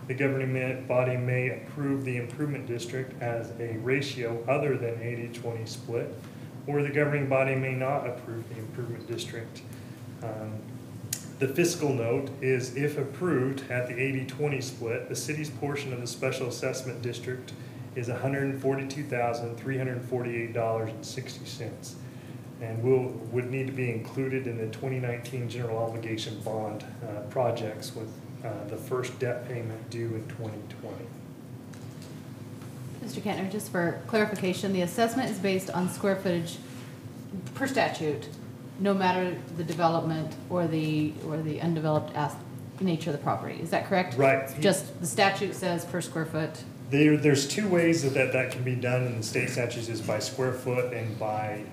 The governing body may approve the improvement district as a ratio other than 80-20 split, or the governing body may not approve the improvement district. The fiscal note is, if approved at the 80-20 split, the city's portion of the special assessment district is $142,348.60, and would need to be included in the 2019 general obligation bond projects with the first debt payment due in 2020. Mr. Kentner, just for clarification, the assessment is based on square footage per statute, no matter the development or the undeveloped nature of the property. Is that correct? Right. Just the statute says per square foot. There's 2 ways that can be done in the state statutes, is by square foot and by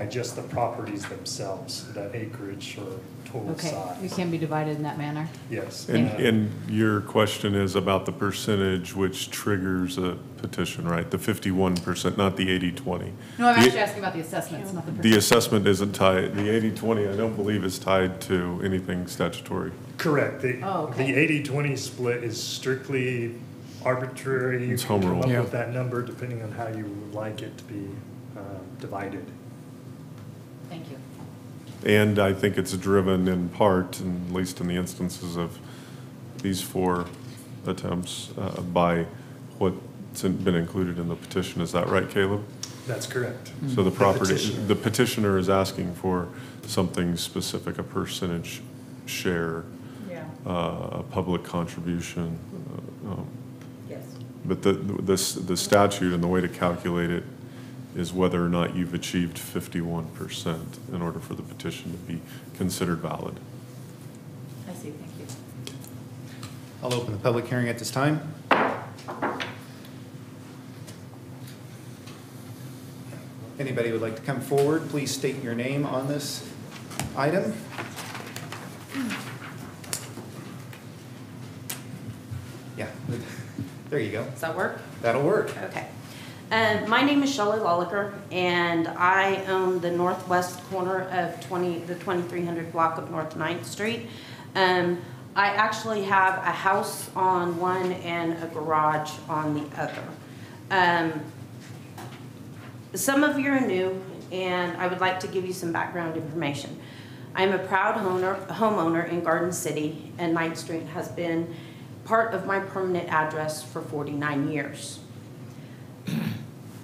just the properties themselves, the acreage or total size. Okay, it can be divided in that manner. Yes. And your question is about the percentage which triggers a petition, right? The 51%, not the 80-20. No, I'm actually asking about the assessments, not the percentage. The assessment isn't tied, the 80-20 I don't believe is tied to anything statutory. Correct. The 80-20 split is strictly arbitrary. You It's can home come rule. up with that number depending on how you would like it to be divided. Thank you. And I think it's driven in part, and at least in the instances of these 4 attempts, by what's been included in the petition. Is that right, Caleb? That's correct. So the petitioner is asking for something specific, a percentage share, a public contribution. Yes. But the statute and the way to calculate it is whether or not you've achieved 51% in order for the petition to be considered valid. I see, thank you. I'll open the public hearing at this time. Anybody would like to come forward, please state your name on this item. Yeah, there you go. Does that work? That'll work. Okay. My name is Salil, and I own the northwest corner of the 2300 block of North 9th Street. I actually have a house on one and a garage on the other. Some of you are new, and I would like to give you some background information. I'm a proud homeowner in Garden City, and 9th Street has been part of my permanent address for 49 years.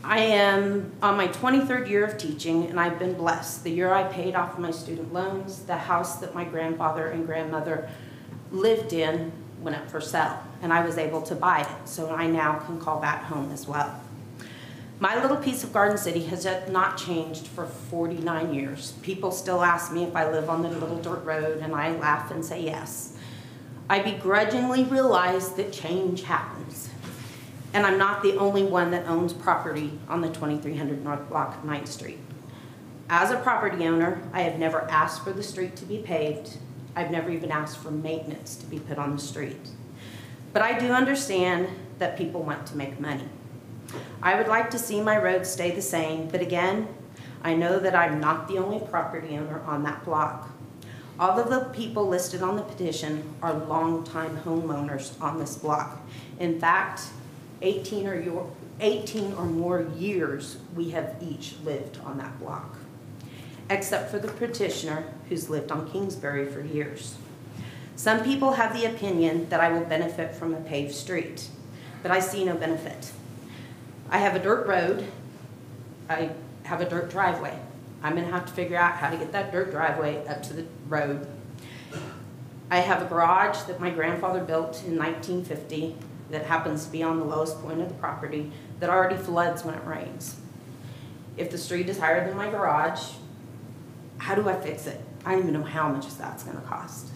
I am on my 23rd year of teaching, and I've been blessed. The year I paid off my student loans, the house that my grandfather and grandmother lived in went up for sale, and I was able to buy it, so I now can call that home as well. My little piece of Garden City has not changed for 49 years. People still ask me if I live on the little dirt road, and I laugh and say yes. I begrudgingly realize that change happens. And I'm not the only one that owns property on the 2300 North Block of 9th Street. As a property owner, I have never asked for the street to be paved. I've never even asked for maintenance to be put on the street. But I do understand that people want to make money. I would like to see my roads stay the same, but again, I know that I'm not the only property owner on that block. All of the people listed on the petition are longtime homeowners on this block. In fact, 18 or more years we have each lived on that block. Except for the petitioner, who's lived on Kingsbury for years. Some people have the opinion that I will benefit from a paved street, but I see no benefit. I have a dirt road. I have a dirt driveway. I'm gonna have to figure out how to get that dirt driveway up to the road. I have a garage that my grandfather built in 1950 that happens to be on the lowest point of the property that already floods when it rains. If the street is higher than my garage, how do I fix it? I don't even know how much that's gonna cost.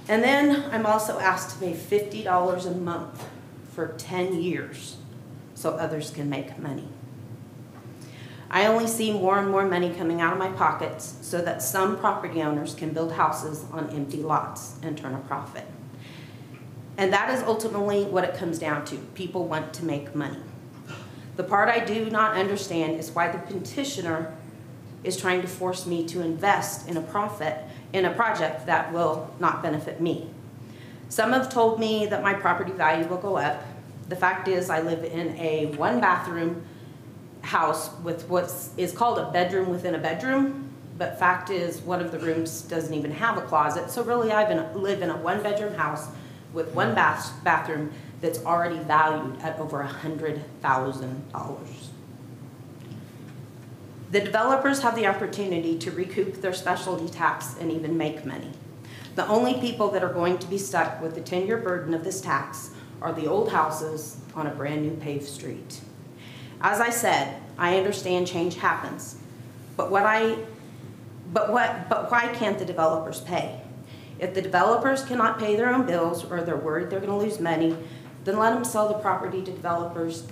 And then I'm also asked to pay $50 a month for 10 years so others can make money. I only see more and more money coming out of my pockets so that some property owners can build houses on empty lots and turn a profit. And that is ultimately what it comes down to. People want to make money. The part I do not understand is why the petitioner is trying to force me to invest in a project that will not benefit me. Some have told me that my property value will go up. The fact is I live in a one-bathroom house with what is called a bedroom within a bedroom, but fact is one of the rooms doesn't even have a closet. So really I live in a one-bedroom house with one bathroom that's already valued at over $100,000. The developers have the opportunity to recoup their specialty tax and even make money. The only people that are going to be stuck with the 10-year burden of this tax are the old houses on a brand new paved street. As I said, I understand change happens, but why can't the developers pay? If the developers cannot pay their own bills or they're worried they're going to lose money, then let them sell the property to developers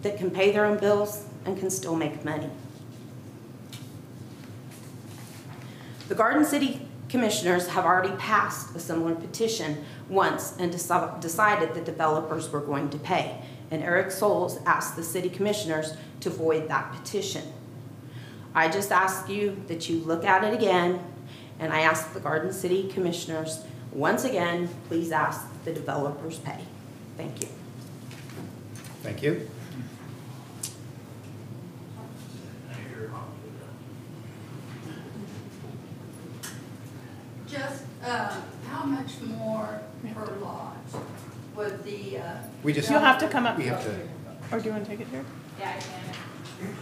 that can pay their own bills and can still make money. The Garden City Commissioners have already passed a similar petition once and decided that developers were going to pay. And Eric Souls asked the City Commissioners to void that petition. I just ask you that you look at it again, and I ask the Garden City Commissioners, once again, please ask the developers pay. Thank you. Thank you. Just how much more per lot would the? You'll have to come up. We have to. Or do you want to take it here? Yeah, I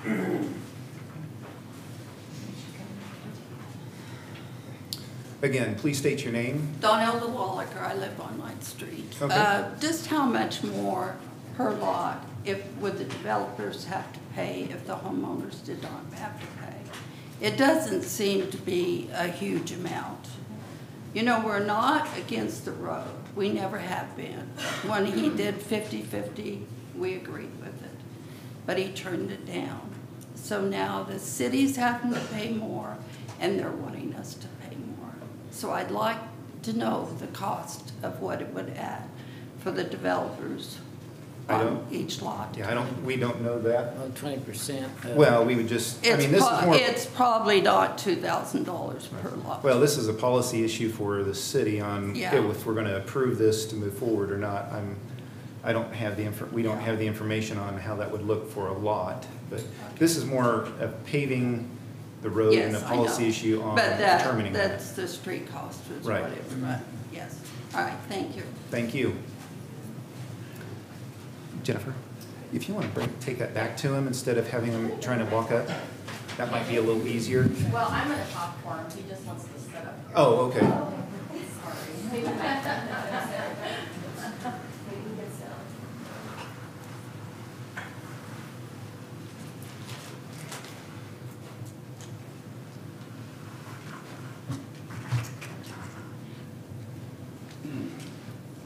can. Again, please state your name. Donelda Wallaker, I live on Ninth Street. Okay. Just how much more per lot would the developers have to pay if the homeowners did not have to pay? It doesn't seem to be a huge amount. You know, we're not against the road. We never have been. When he did 50-50, we agreed with it, but he turned it down. So now the city's having to pay more, and they're wanting us to pay more. So I'd like to know the cost of what it would add for the developers on each lot. Yeah, we don't know that. Well, 20%. Well, we would just, I mean, this is more. It's probably not $2,000 per lot. Well, this is a policy issue for the city on if we're going to approve this to move forward or not. We don't have the information on how that would look for a lot, but this is more of paving the road and a policy issue on determining that. That's the street cost is Right. what it would run. Yes. All right, thank you. Thank you. Jennifer, if you want to take that back to him instead of having him trying to walk up, that might be a little easier. Well, I'm gonna talk for him, he just wants to sit up here. Oh, okay.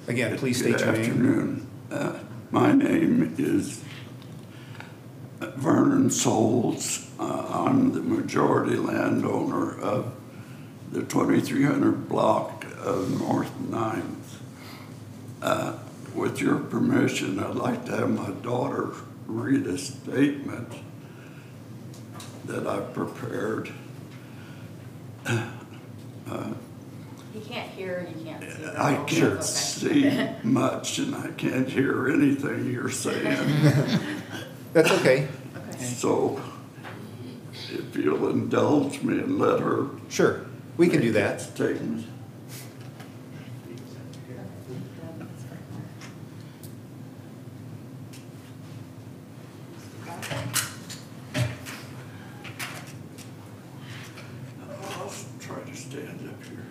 Again, please state your name. Good afternoon. My name is Vernon Souls. I'm the majority landowner of the 2300 block of North 9th. With your permission, I'd like to have my daughter read a statement that I've prepared. You can't hear, you can't see. I can't see much and I can't hear anything you're saying. That's okay. So if you'll indulge me and let her. Sure, we can do that. Statement. I'll try to stand up here.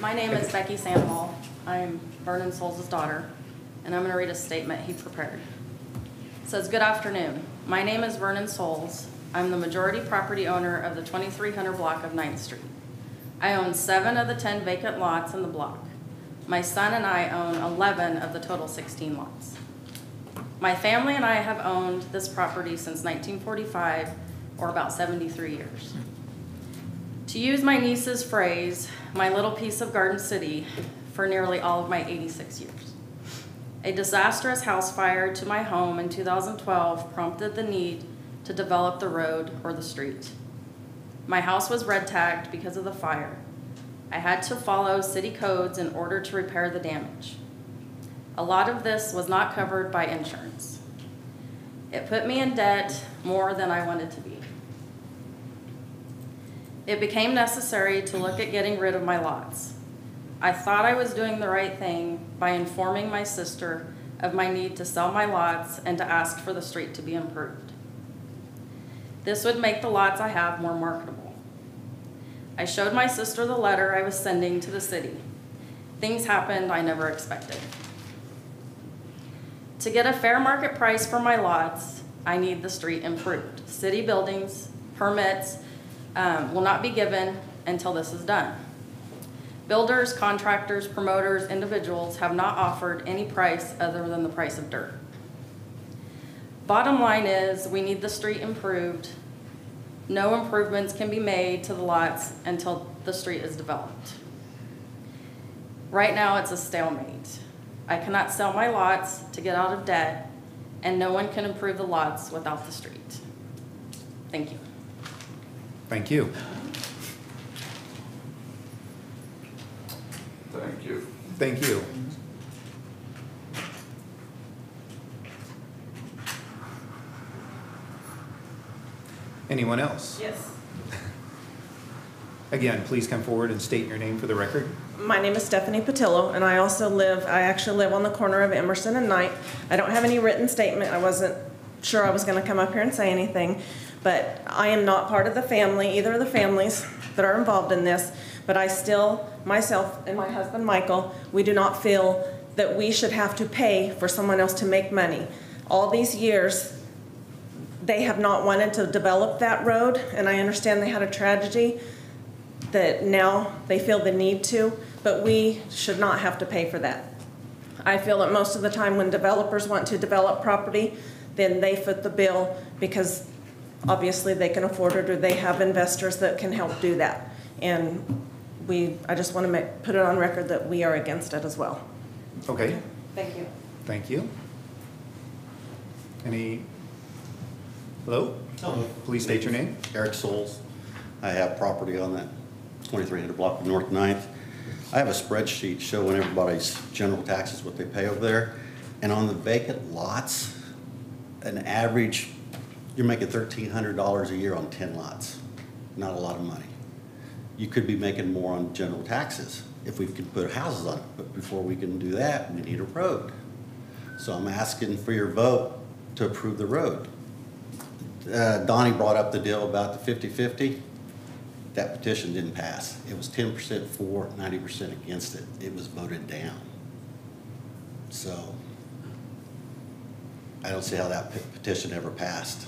My name is Becky Sandoval. I'm Vernon Souls' daughter, and I'm going to read a statement he prepared. It says, "Good afternoon. My name is Vernon Souls. I'm the majority property owner of the 2300 block of 9th Street. I own 7 of the 10 vacant lots in the block. My son and I own 11 of the total 16 lots. My family and I have owned this property since 1945, or about 73 years. To use my niece's phrase, my little piece of Garden City, for nearly all of my 86 years. A disastrous house fire to my home in 2012 prompted the need to develop the road or the street. My house was red tagged because of the fire. I had to follow city codes in order to repair the damage. A lot of this was not covered by insurance. It put me in debt more than I wanted to be. It became necessary to look at getting rid of my lots. I thought I was doing the right thing by informing my sister of my need to sell my lots and to ask for the street to be improved. This would make the lots I have more marketable. I showed my sister the letter I was sending to the city. Things happened I never expected. To get a fair market price for my lots, I need the street improved. City buildings, permits, will not be given until this is done. Builders, contractors, promoters, individuals have not offered any price other than the price of dirt. Bottom line is, we need the street improved. No improvements can be made to the lots until the street is developed. Right now, it's a stalemate. I cannot sell my lots to get out of debt, and no one can improve the lots without the street. Thank you. Thank you. Thank you. Thank you. Anyone else? Yes. Again, please come forward and state your name for the record. My name is Stephanie Patillo, and I actually live on the corner of Emerson and Knight. I don't have any written statement. I wasn't sure I was going to come up here and say anything, but I am not part of the family, either of the families that are involved in this, but I still, myself and my husband Michael, we do not feel that we should have to pay for someone else to make money. All these years, they have not wanted to develop that road, and I understand they had a tragedy that now they feel the need to, but we should not have to pay for that. I feel that most of the time when developers want to develop property, then they foot the bill because obviously they can afford it or they have investors that can help do that. And I just want to put it on record that we are against it as well. Okay. Thank you. Thank you. Hello? Hello. Please state your name. Eric Souls. I have property on that 2300 block of North 9th. I have a spreadsheet showing everybody's general taxes, what they pay over there. And on the vacant lots, an average, you're making $1,300 a year on 10 lots. Not a lot of money. You could be making more on general taxes if we could put houses on it. But before we can do that, we need a road. So I'm asking for your vote to approve the road. Donnie brought up the deal about the 50-50. That petition didn't pass. It was 10% for, 90% against it. It was voted down. So I don't see how that petition ever passed.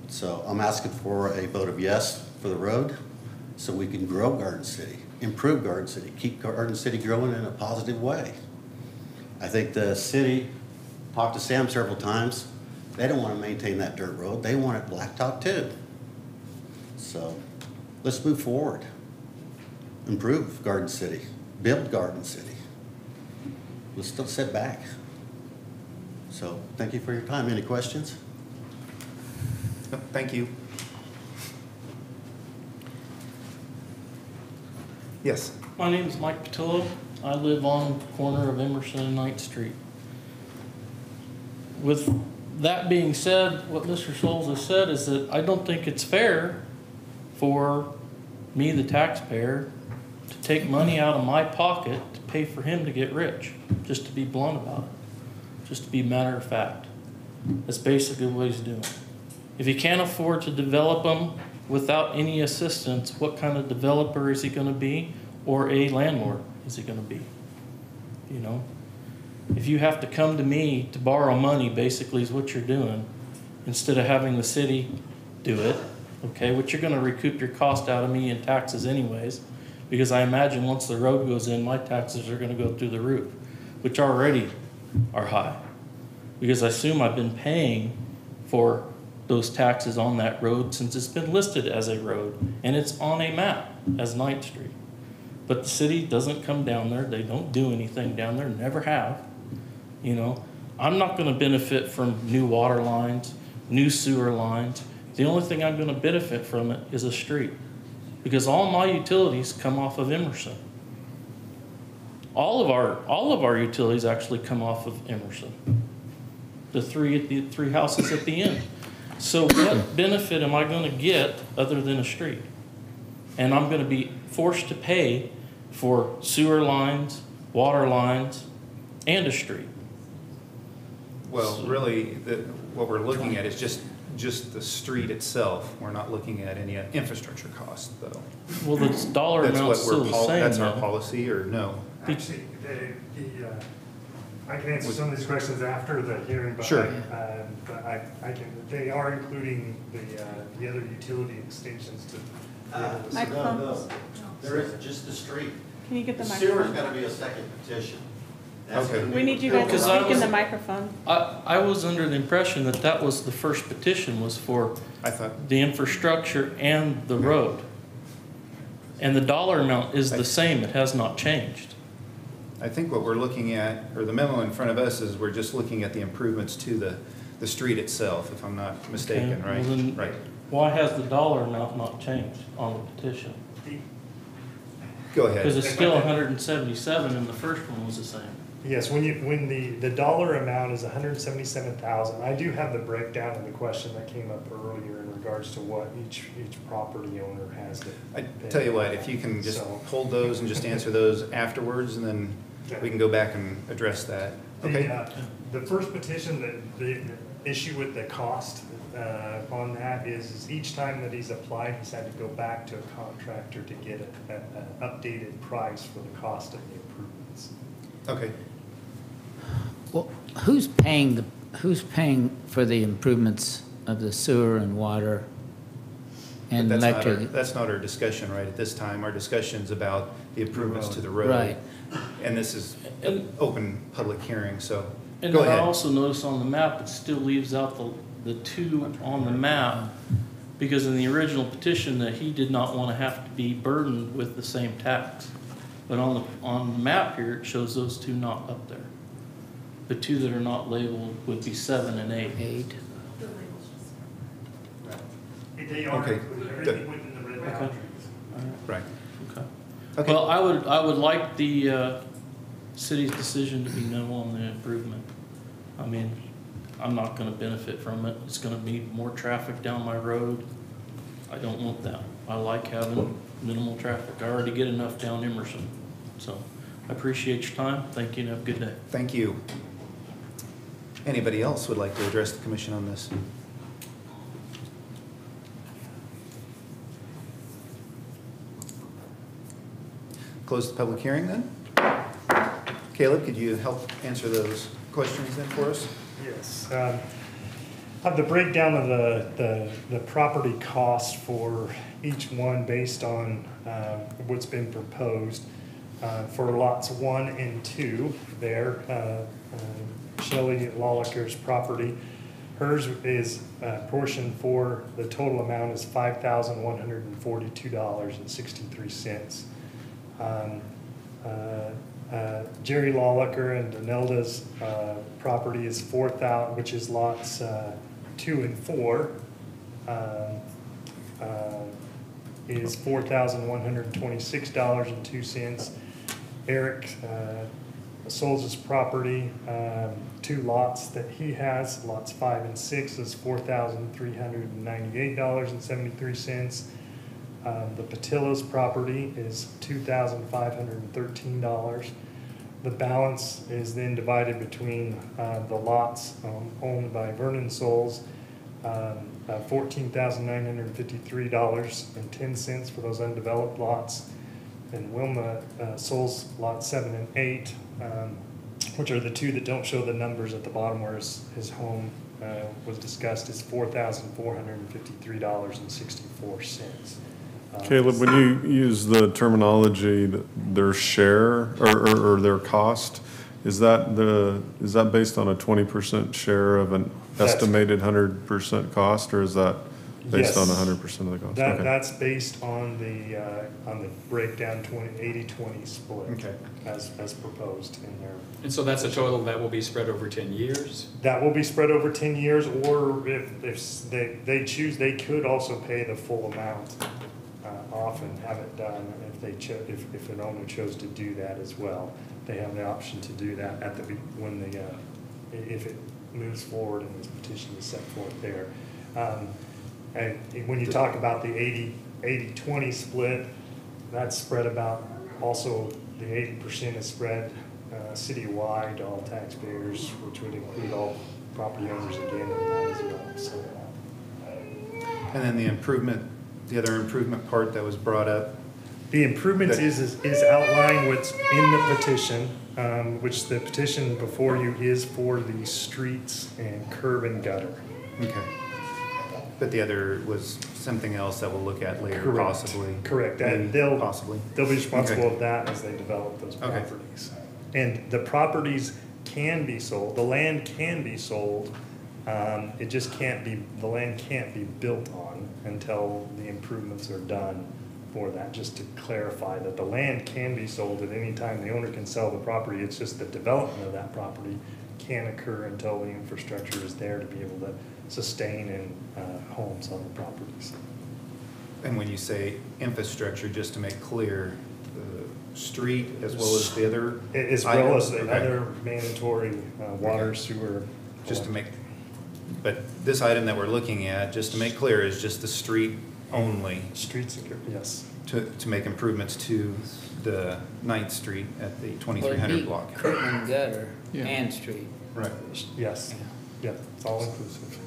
So I'm asking for a vote of yes for the road so we can grow Garden City, improve Garden City, keep Garden City growing in a positive way. I think the city, talked to Sam several times, they don't want to maintain that dirt road. They want it blacktop too. So let's move forward. Improve Garden City, build Garden City. Let's still sit back. So thank you for your time. Any questions? No, thank you. Yes. My name is Mike Patillo. I live on the corner of Emerson and 9th Street. with that being said, what Mr. Souls has said is that I don't think it's fair for me, the taxpayer, to take money out of my pocket to pay for him to get rich, just to be blunt about it, just to be matter of fact. That's basically what he's doing. If he can't afford to develop them without any assistance, what kind of developer is he going to be, or a landlord is he going to be? You know, if you have to come to me to borrow money, basically is what you're doing, instead of having the city do it, okay, which you're going to recoup your cost out of me in taxes anyways, because I imagine once the road goes in, my taxes are going to go through the roof, which already are high, because I assume I've been paying for those taxes on that road since it's been listed as a road and it's on a map as 9th Street. But the city doesn't come down there. They don't do anything down there, never have. You know, I'm not going to benefit from new water lines, new sewer lines. The only thing I'm going to benefit from it is a street, because all my utilities come off of Emerson. All of our utilities actually come off of Emerson. The three houses at the end. So what benefit am I going to get other than a street? And I'm going to be forced to pay for sewer lines, water lines, and a street. Well, really, what we're looking at is just the street itself. We're not looking at any infrastructure costs, though. Well, the dollar amount's still the same. That's our though. policy, or no? Actually, I can answer some of these questions after the hearing, but Sure. but I can. They are including the other utility extensions to. No. There is just the street. Can you get the Sewer's microphone? gotta be a second petition. That's Okay. gonna be- We need you guys to Because I speak in was- the microphone. I was under the impression that that was the first petition was for the infrastructure and the road. And the dollar amount is the same. It has not changed. I think what we're looking at, or the memo in front of us, is we're just looking at the improvements to the street itself, if I'm not mistaken, Okay, right? well then- Right. Why has the dollar amount not changed on the petition? Go ahead. Because it's still 177 and the first one was the same. Yes, when the dollar amount is 177,000, I do have the breakdown in the question that came up earlier in regards to what each property owner has to I pay. tell you what, if you can just So- hold those and just answer those afterwards, and then we can go back and address that. Okay. The first petition, the issue with the cost on that is each time that he's applied, he's had to go back to a contractor to get an updated price for the cost of the improvements. Okay. Well, who's paying for the improvements of the sewer and water and But electric? that's not our discussion right at this time. Our discussion's about the improvements to the road. Right. And this is an open public hearing, so And go then I ahead. also notice on the map, it still leaves out the two on the map, because in the original petition that he did not want to have to be burdened with the same tax. But on the map here, it shows those two not up there. The two that are not labeled would be 7 and 8. They are Okay. included, everything within the red Okay. boundaries. Right. Okay. Well, I would like the city's decision to be no on the improvement. I mean, I'm not gonna benefit from it. It's gonna be more traffic down my road. I don't want that. I like having minimal traffic. I already get enough down Emerson. So I appreciate your time. Thank you and have a good day. Thank you. Anybody else would like to address the commission on this? Close the public hearing then? Caleb, could you help answer those questions then for us? Yes. Have the breakdown of the property cost for each one based on what's been proposed. For lots 1 and 2 there, Shelley Lawlicker's property, hers is portion for the total amount is $5,142.63. Jerry Lawlicker and Donelda's property is 4,000, which is lots 2 and 4, is $4,126.02. Eric Souls' property, 2 lots that he has, lots 5 and 6 is $4,398.73. The Patillo's property is $2,513. The balance is then divided between the lots owned by Vernon Souls, $14,953.10 for those undeveloped lots. And Wilma Souls lots 7 and 8, which are the 2 that don't show the numbers at the bottom where his home was discussed, is $4,453.64. Caleb, when you use the terminology, their share or their cost, is that based on a 20% share of an estimated 100% cost, or is that based on 100% of the cost? That's based on the breakdown 80-20 split, Okay. as proposed in there. And so that's a total that will be spread over 10 years? That will be spread over 10 years, or if they choose, they could also pay the full amount off and have it done if an owner chose to do that as well. They have the option to do that if it moves forward and this petition is set forth there. And when you talk about the 80-20 split, that's spread about, also the 80% is spread citywide to all taxpayers, which would include all property owners again in that as well. So, And then the other improvement part that was brought up. the improvements is outlined what's in the petition, which the petition before you is for the streets and curb and gutter. Okay. But the other was something else that we'll look at later, Correct. Possibly. Correct. Maybe, And they'll possibly. be responsible Okay. of that as they develop those Okay. properties. And the properties can be sold, the land can be sold, it just can't be, the land can't be built on until the improvements are done for that. Just to clarify that the land can be sold at any time, the owner can sell the property, it's just the development of that property can't occur until the infrastructure is there to be able to sustain and homes on the properties. And when you say infrastructure, just to make clear, the street as well as the other As well as items? the Okay. other mandatory water, Okay. sewer. Just to make, but this item that we're looking at, just to make clear, is just the street only. Streets, yes. To make improvements to the 9th Street at the 2300 block. Curb and gutter Yeah. and street. Right. Yes, yeah, it's all inclusive.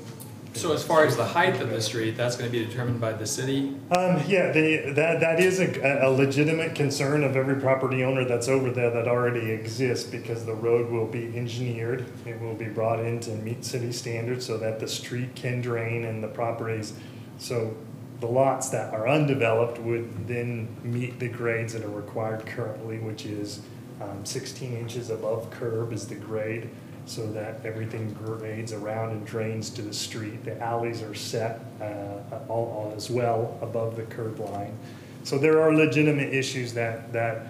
So as far as the height of the street, that's going to be determined by the city? Yeah, that is a legitimate concern of every property owner that's over there that already exists, because the road will be engineered. It will be brought in to meet city standards so that the street can drain and the properties, so the lots that are undeveloped would then meet the grades that are required currently, which is 16 inches above curb is the grade, so that everything grades around and drains to the street. The alleys are set all as well above the curb line. So there are legitimate issues that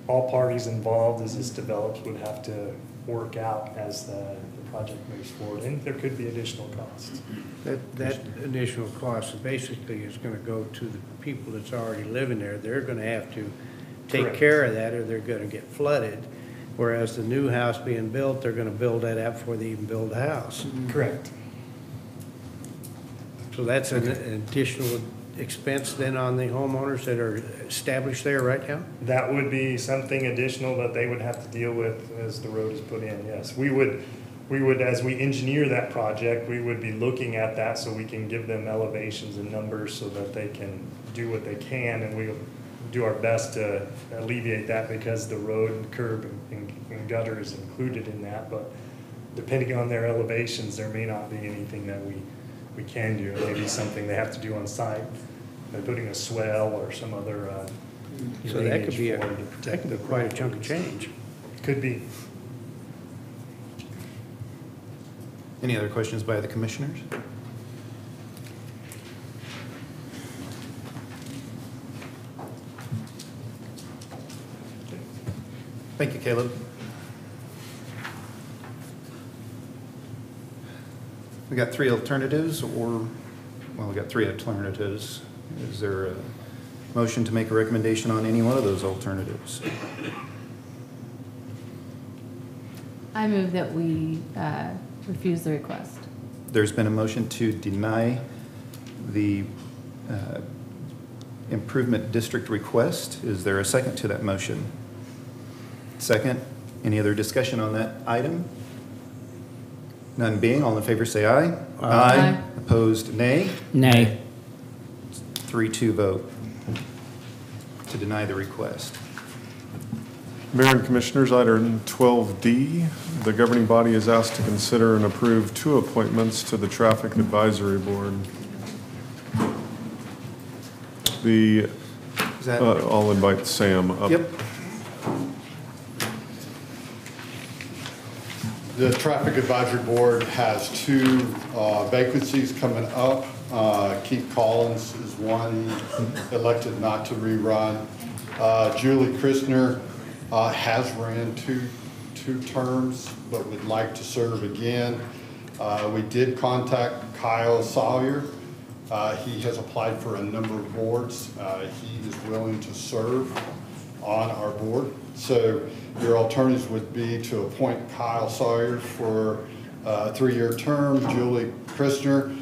all parties involved as this develops would have to work out as the project moves forward, and there could be additional costs. That additional cost basically is gonna go to the people that's already living there. They're gonna have to take Correct. care of that or they're gonna get flooded. Whereas the new house being built, they're gonna build that out before they even build a house. Correct. So that's an additional expense then on the homeowners that are established there right now? That would be something additional that they would have to deal with as the road is put in, yes. We would, as we engineer that project, we would be looking at that so we can give them elevations and numbers so that they can do what they can, and we'll do our best to alleviate that because the road and curb and gutter is included in that, but depending on their elevations, there may not be anything that we can do. It may be something they have to do on site, by putting a swell or some other So that could be drainage form to that could be quite a chunk of change. Could be. Any other questions by the commissioners? Thank you, Caleb. We got three alternatives, we got three alternatives. Is there a motion to make a recommendation on any one of those alternatives? I move that we refuse the request. There's been a motion to deny the improvement district request. Is there a second to that motion? Second. Any other discussion on that item? None being, all in favor say aye. Aye. Opposed, nay. Nay. 3-2 vote to deny the request. Mayor and Commissioners, item 12D, the governing body is asked to consider and approve 2 appointments to the Traffic Advisory Board. I'll invite Sam up. Yep. The Traffic Advisory Board has 2 vacancies coming up. Keith Collins is one, elected not to rerun. Julie Christner has ran two terms, but would like to serve again. We did contact Kyle Sawyer. He has applied for a number of boards. He is willing to serve on our board. So your alternatives would be to appoint Kyle Sawyer for a 3-year term, Julie Christner,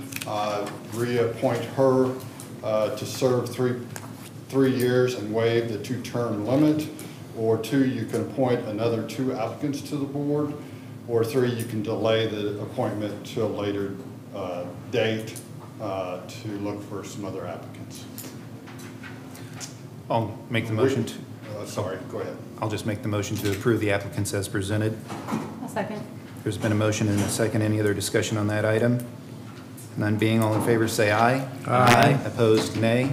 reappoint her to serve three years and waive the 2-term limit. Or 2, you can appoint another 2 applicants to the board. Or 3, you can delay the appointment to a later date to look for some other applicants. I'll make the motion to. Sorry, go ahead. I'll just make the motion to approve the applicants as presented. A second. There's been a motion and a second. Any other discussion on that item? None being, all in favor say aye. Aye. Opposed, nay.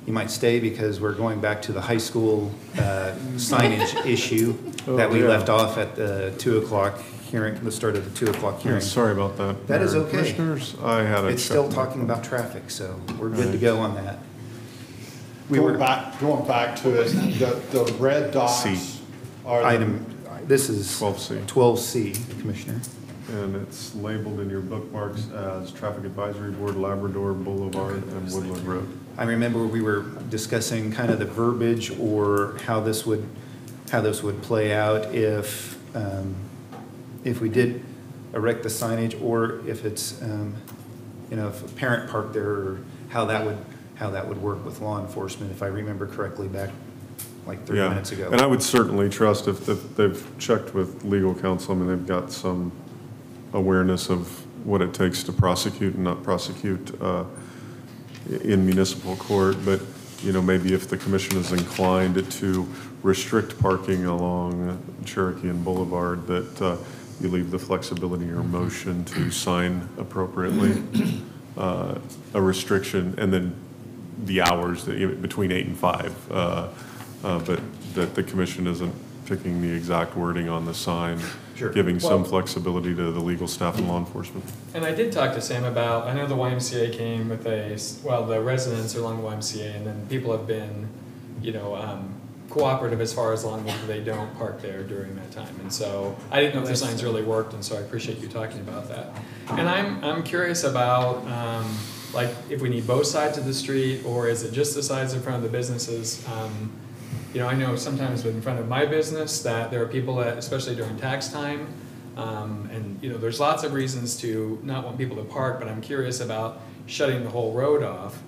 You might stay because we're going back to the high school signage issue that we left off at the 2 o'clock hearing, the start of the 2 o'clock hearing. Sorry about that. That is Mayor and okay. Commissioners, I had a It's still check talking mark. about traffic, so we're good to go on that. Going back to it, the red dots C. are Item, this is 12C. 12C, Commissioner. And it's labeled in your bookmarks as Traffic Advisory Board, Labrador Boulevard and Woodland Road. I remember we were discussing kind of the verbiage or how this would play out if we did erect the signage, or if it's if a parent parked there, or how that would work with law enforcement, if I remember correctly back like 30 minutes ago. And I would certainly trust if they've checked with legal counsel, I mean, they've got some awareness of what it takes to prosecute and not prosecute in municipal court, but maybe if the commission is inclined to restrict parking along Cherokee and Boulevard, that you leave the flexibility in your motion to sign appropriately a restriction, and then the hours between 8 and 5, but that the commission isn't picking the exact wording on the sign, Sure. giving some flexibility to the legal staff and law enforcement. And I did talk to Sam about, I know the YMCA came with the residents along the YMCA, and then people have been, cooperative as far as long as they don't park there during that time. And so I didn't know if the signs really worked, and so I appreciate you talking about that. And I'm curious about, like, if we need both sides of the street, or is it just the sides in front of the businesses? I know sometimes in front of my business that there are people that, especially during tax time, and there's lots of reasons to not want people to park, but I'm curious about shutting the whole road off.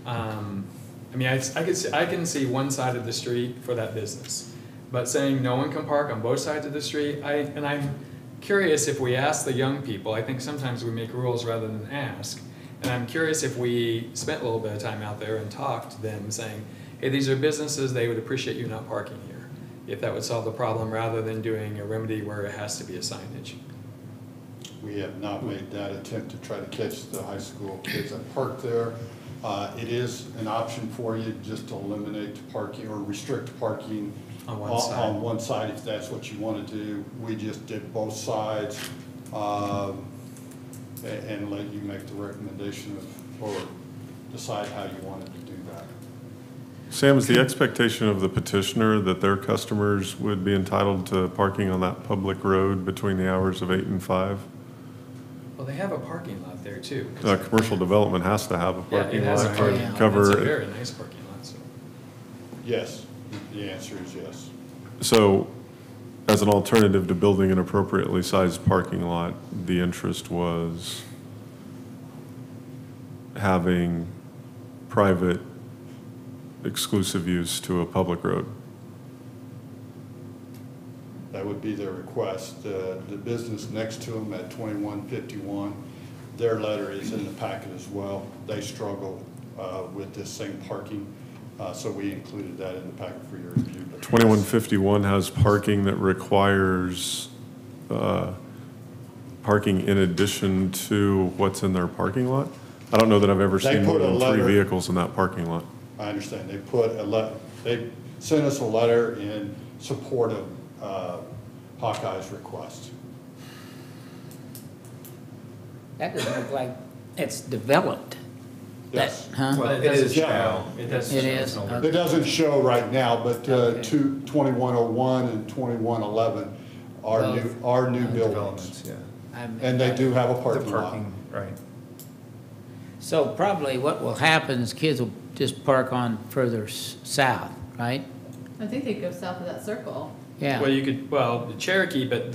I can see one side of the street for that business, but saying no one can park on both sides of the street, I'm curious if we ask the young people. I think sometimes we make rules rather than ask, and I'm curious if we spent a little bit of time out there and talked to them, saying, hey, these are businesses, they would appreciate you not parking here, if that would solve the problem, rather than doing a remedy where it has to be a signage. We have not made that attempt to try to catch the high school kids that park there. It is an option for you just to eliminate parking or restrict parking on one side if that's what you want to do. We just did both sides and let you make the recommendation or decide how you wanted to do that. Sam, is the expectation of the petitioner that their customers would be entitled to parking on that public road between the hours of 8 and 5? Well, they have a parking lot there too. Commercial development has to have a parking lot to cover It's it. a very nice parking lot. So. Yes, the answer is yes. So as an alternative to building an appropriately sized parking lot, the interest was having private exclusive use to a public road. That would be their request. The business next to them at 2151, their letter is in the packet as well. They struggle with this same parking, so we included that in the packet for your review. 2151 has parking that requires parking in addition to what's in their parking lot? I don't know that I've ever seen more than 3 vehicles in that parking lot. I understand. They sent us a letter in support of Hawkeye's request. That doesn't look like it's developed. Yes. Huh? Well, it doesn't show. It does. It is. It doesn't show right now, but 2101 and 2111 are new buildings. Yeah. And they do have a parking lot. Parking, right. So probably what will happen is kids will just park on further south, right? I think they go south of that circle. Yeah. Well, the Cherokee, but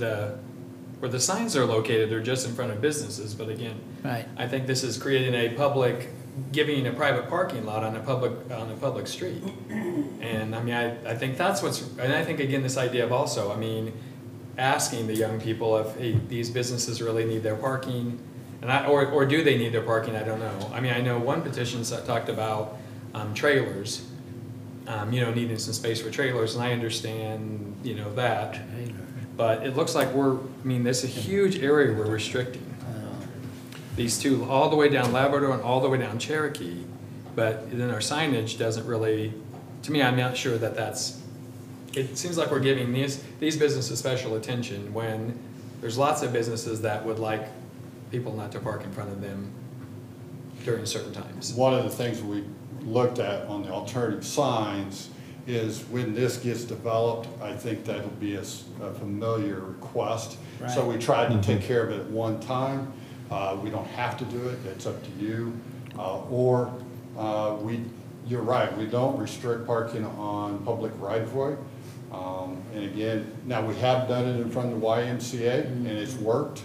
where the signs are located, they're just in front of businesses. But again, Right. I think this is creating giving a private parking lot on a public street. And I mean, I think that's and I think again, this idea of also, I mean, asking the young people if, hey, these businesses really need their parking, or do they need their parking? I don't know. I mean, I know one petition that talked about trailers, needing some space for trailers, and I understand, that. But it looks like there's a huge area we're restricting. These two, all the way down Labrador and all the way down Cherokee, but then our signage doesn't really, to me, I'm not sure it seems like we're giving these businesses special attention when there's lots of businesses that would like people not to park in front of them during certain times. One of the things we looked at on the alternative signs is when this gets developed, I think that'll be a familiar request. Right. So we tried to take care of it at one time. We don't have to do it, it's up to you. You're right, we don't restrict parking on public right-of-way. And again, now we have done it in front of the YMCA and it's worked,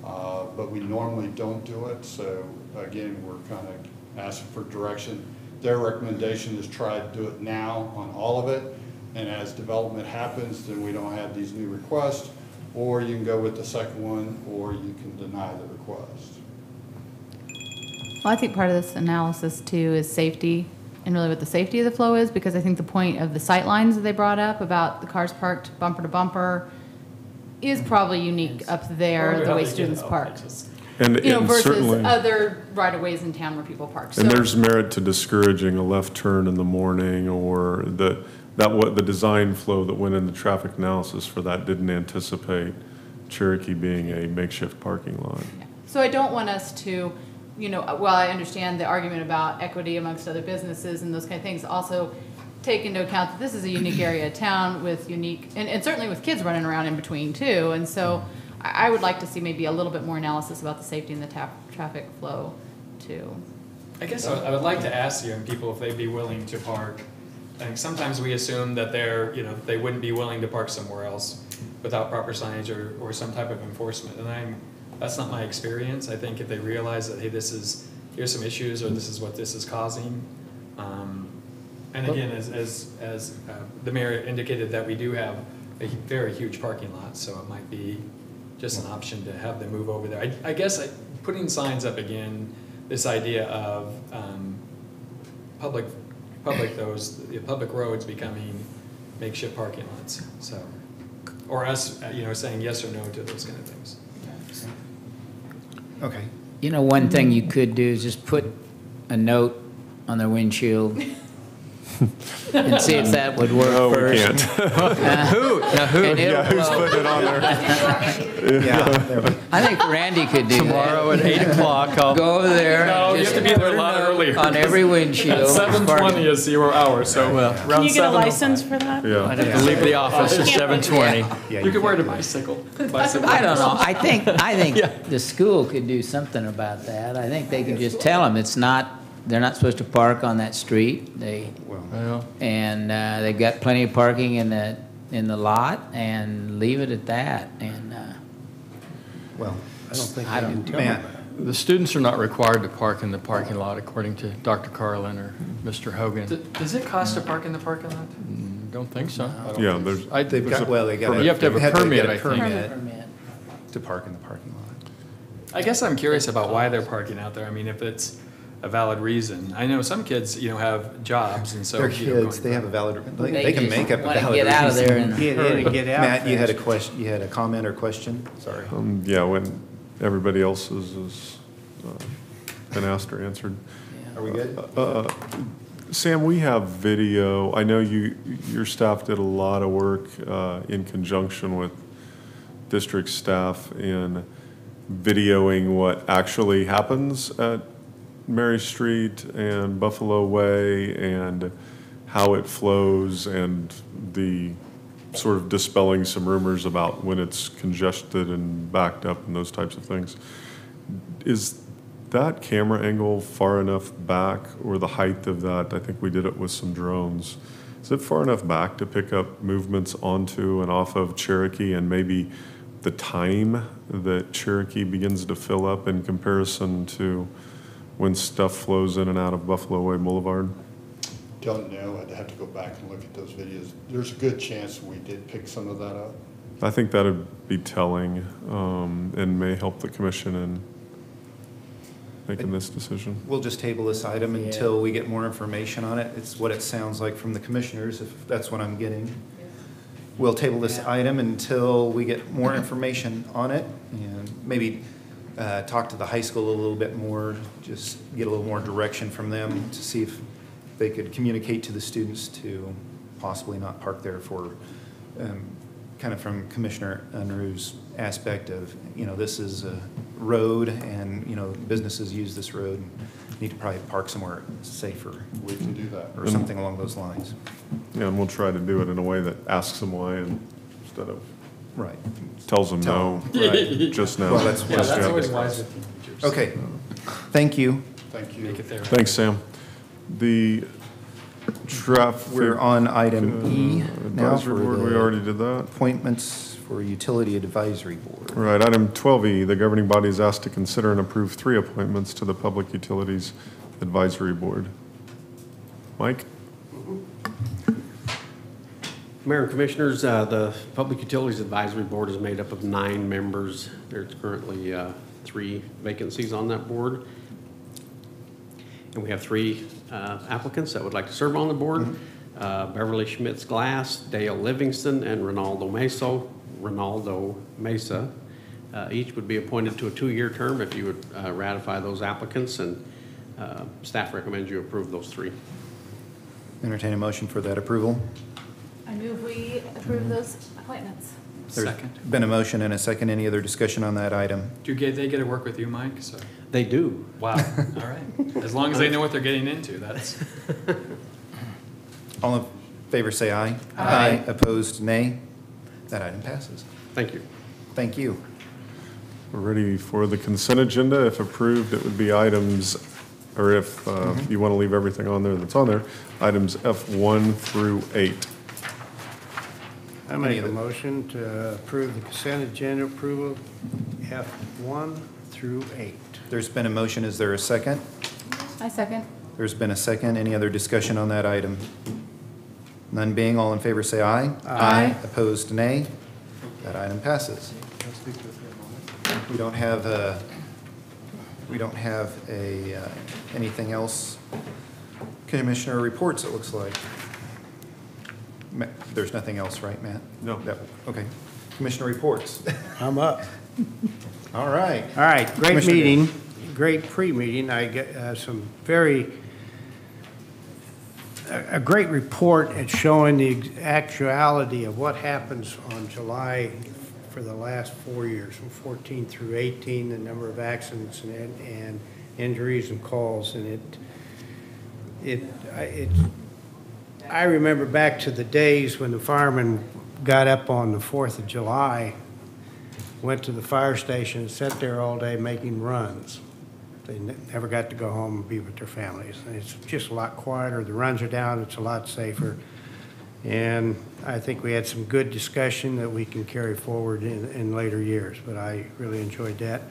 but we normally don't do it. So again, we're kind of asking for direction. Their recommendation is try to do it now on all of it. And as development happens, then we don't have these new requests. Or you can go with the second one, or you can deny the request. Well, I think part of this analysis too is safety, and really what the safety of the flow is, because I think the point of the sight lines that they brought up about the cars parked bumper to bumper is probably unique up there, the way students park. And Versus certainly, other right-of-ways in town where people park. and So- there's merit to discouraging a left turn in the morning, or what the design flow that went in the traffic analysis for that didn't anticipate Cherokee being a makeshift parking lot. So I don't want us to, while I understand the argument about equity amongst other businesses and those kind of things, also take into account that this is a unique area of town with unique, and certainly with kids running around in between too. And so I would like to see maybe a little bit more analysis about the safety and the traffic flow too. I guess I would like to ask young people if they'd be willing to park. I think sometimes we assume that they wouldn't be willing to park somewhere else without proper signage or some type of enforcement. And that's not my experience. I think if they realize that, hey, here's some issues, or this is what this is causing. And again, as the mayor indicated, that we do have a very huge parking lot, so it might be just an option to have them move over there. I guess putting signs up again, this idea of public roads becoming makeshift parking lots. So, or us, saying yes or no to those kind of things. Okay. One thing you could do is just put a note on their windshield and see if that would work No, first. we can't. Who? Who's putting it on there? I think Randy could do Tomorrow that. at 8 o'clock, I'll... Go over there. No, you just have to be there a put lot note earlier. on every windshield. At 7:20 is 0 hour, so around Can you get a 7:05. license for that? Yeah. I'd have to leave the office at Yeah. 7:20. Yeah, You could ride a bicycle. I don't know. I think the school could do something about that. I think they could just tell them they're not supposed to park on that street. They've got plenty of parking in in the lot and leave it at that. And, Well, I don't think I they can don't- tell Matt, them. The students are not required to park in the parking lot, according to Dr. Carlin or Mr. Hogan. Does it cost to park in the parking lot? Don't think so. Yeah, there's, they've there's got, a well, they got. You have to have a they permit, get a I think. permit to park in the parking lot. I guess I'm curious about why they're parking out there. I mean, if it's a valid reason. I know some kids, have jobs, and so. They're you know, kids, they have a valid, They they can just make up a wanna valid get out of reason. there and Get in and get out. Matt, you had a fast. question, you had a comment or question? Sorry. yeah, when everybody else's has been asked or answered. Are we good? Sam, we have video. I know your staff did a lot of work in conjunction with district staff in videoing what actually happens at Mary Street and Buffalo Way and how it flows and the sort of dispelling some rumors about when it's congested and backed up and those types of things. Is that camera angle far enough back, or the height of that? I think we did it with some drones. Is it far enough back to pick up movements onto and off of Cherokee and maybe the time that Cherokee begins to fill up in comparison to when stuff flows in and out of Buffalo Way Boulevard? Don't know, I'd have to go back and look at those videos. There's a good chance we did pick some of that up. I think that'd be telling and may help the commission in making this decision. We'll just table this item until we get more information on it. It's what it sounds like from the commissioners, if that's what I'm getting. We'll table this item until we get more information on it and maybe talk to the high school a little bit more, just get a little more direction from them to see if they could communicate to the students to possibly not park there for, kind of from Commissioner Unruh's aspect of, this is a road and, businesses use this road and need to probably park somewhere safer. We can do that. Or something along those lines. Yeah, and we'll try to do it in a way that asks them why instead of Right. tells them no, Right. just no. Well, that's always wise with teenagers. Okay, thank you. Thank you. Make it there. Thanks, Sam. The traffic. We're on item E now Advisory for board, we the already did that. appointments for Utility Advisory Board. Right, item 12E, the governing body is asked to consider and approve 3 appointments to the Public Utilities Advisory Board. Mike? Mayor and Commissioners, the Public Utilities Advisory Board is made up of 9 members. There's currently 3 vacancies on that board. And we have 3 applicants that would like to serve on the board. Beverly Schmitz-Glass, Dale Livingston, and Ronaldo Mesa. Each would be appointed to a 2-year term if you would ratify those applicants, and staff recommends you approve those 3. Entertain a motion for that approval. I move we approve those appointments. There's Second. been a motion and a second. Any other discussion on that item? They get to work with you, Mike? So. They do. Wow, all right. As long as they know what they're getting into, that's. All in favor say aye. Aye. Opposed, nay. That item passes. Thank you. Thank you. We're ready for the consent agenda. If approved, it would be items, or if you want to leave everything on there that's on there, items F1 through 8. I make a motion to approve the consent agenda approval F1 through 8. There's been a motion. Is there a second? I second. There's been a second. Any other discussion on that item? None being, all in favor say aye. Aye. Opposed, nay. That item passes. We don't have anything else. Commissioner reports, it looks like. There's nothing else, right, Matt? No. Okay. Commissioner reports. I'm up. All right. All right, great Commissioner meeting, great pre-meeting. I get a great report at showing the actuality of what happens on July for the last 4 years, from 14 through 18, the number of accidents and injuries and calls. And I remember back to the days when the firemen got up on the 4th of July, went to the fire station and sat there all day making runs. They never got to go home and be with their families. And it's just a lot quieter. The runs are down. It's a lot safer. And I think we had some good discussion that we can carry forward in later years, but I really enjoyed that.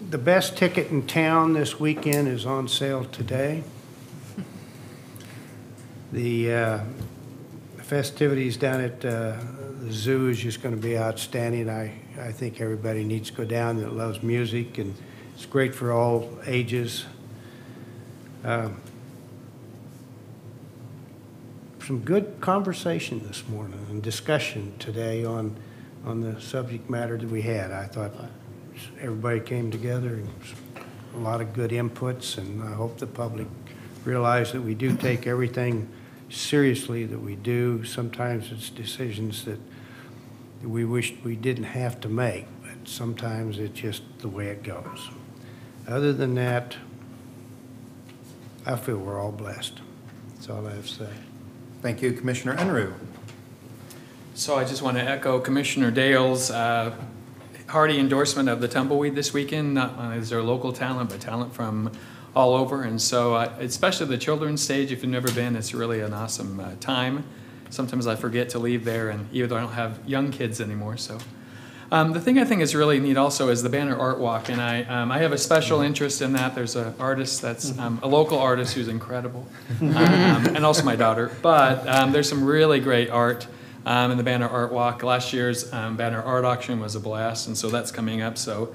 The best ticket in town this weekend is on sale today. The festivities down at the zoo is just going to be outstanding. I think everybody needs to go down that loves music, and it's great for all ages. Some good conversation this morning and discussion today on the subject matter that we had. I thought everybody came together and a lot of good inputs, and I hope the public realize that we do take everything seriously that we do. Sometimes it's decisions that we wish we didn't have to make, but sometimes it's just the way it goes. Other than that, I feel we're all blessed. That's all I have to say. Thank you, Commissioner Unruh. So I just want to echo Commissioner Dale's hearty endorsement of the Tumbleweed this weekend. Not only is there local talent, but talent from all over. And so especially the children's stage, if you've never been, it's really an awesome time. Sometimes I forget to leave there, and even though I don't have young kids anymore. So the thing I think is really neat also is the banner art walk, and I have a special interest in that. There's an artist that's a local artist who's incredible, and also my daughter. But there's some really great art in the banner art walk. Last year's banner art auction was a blast, and so that's coming up. So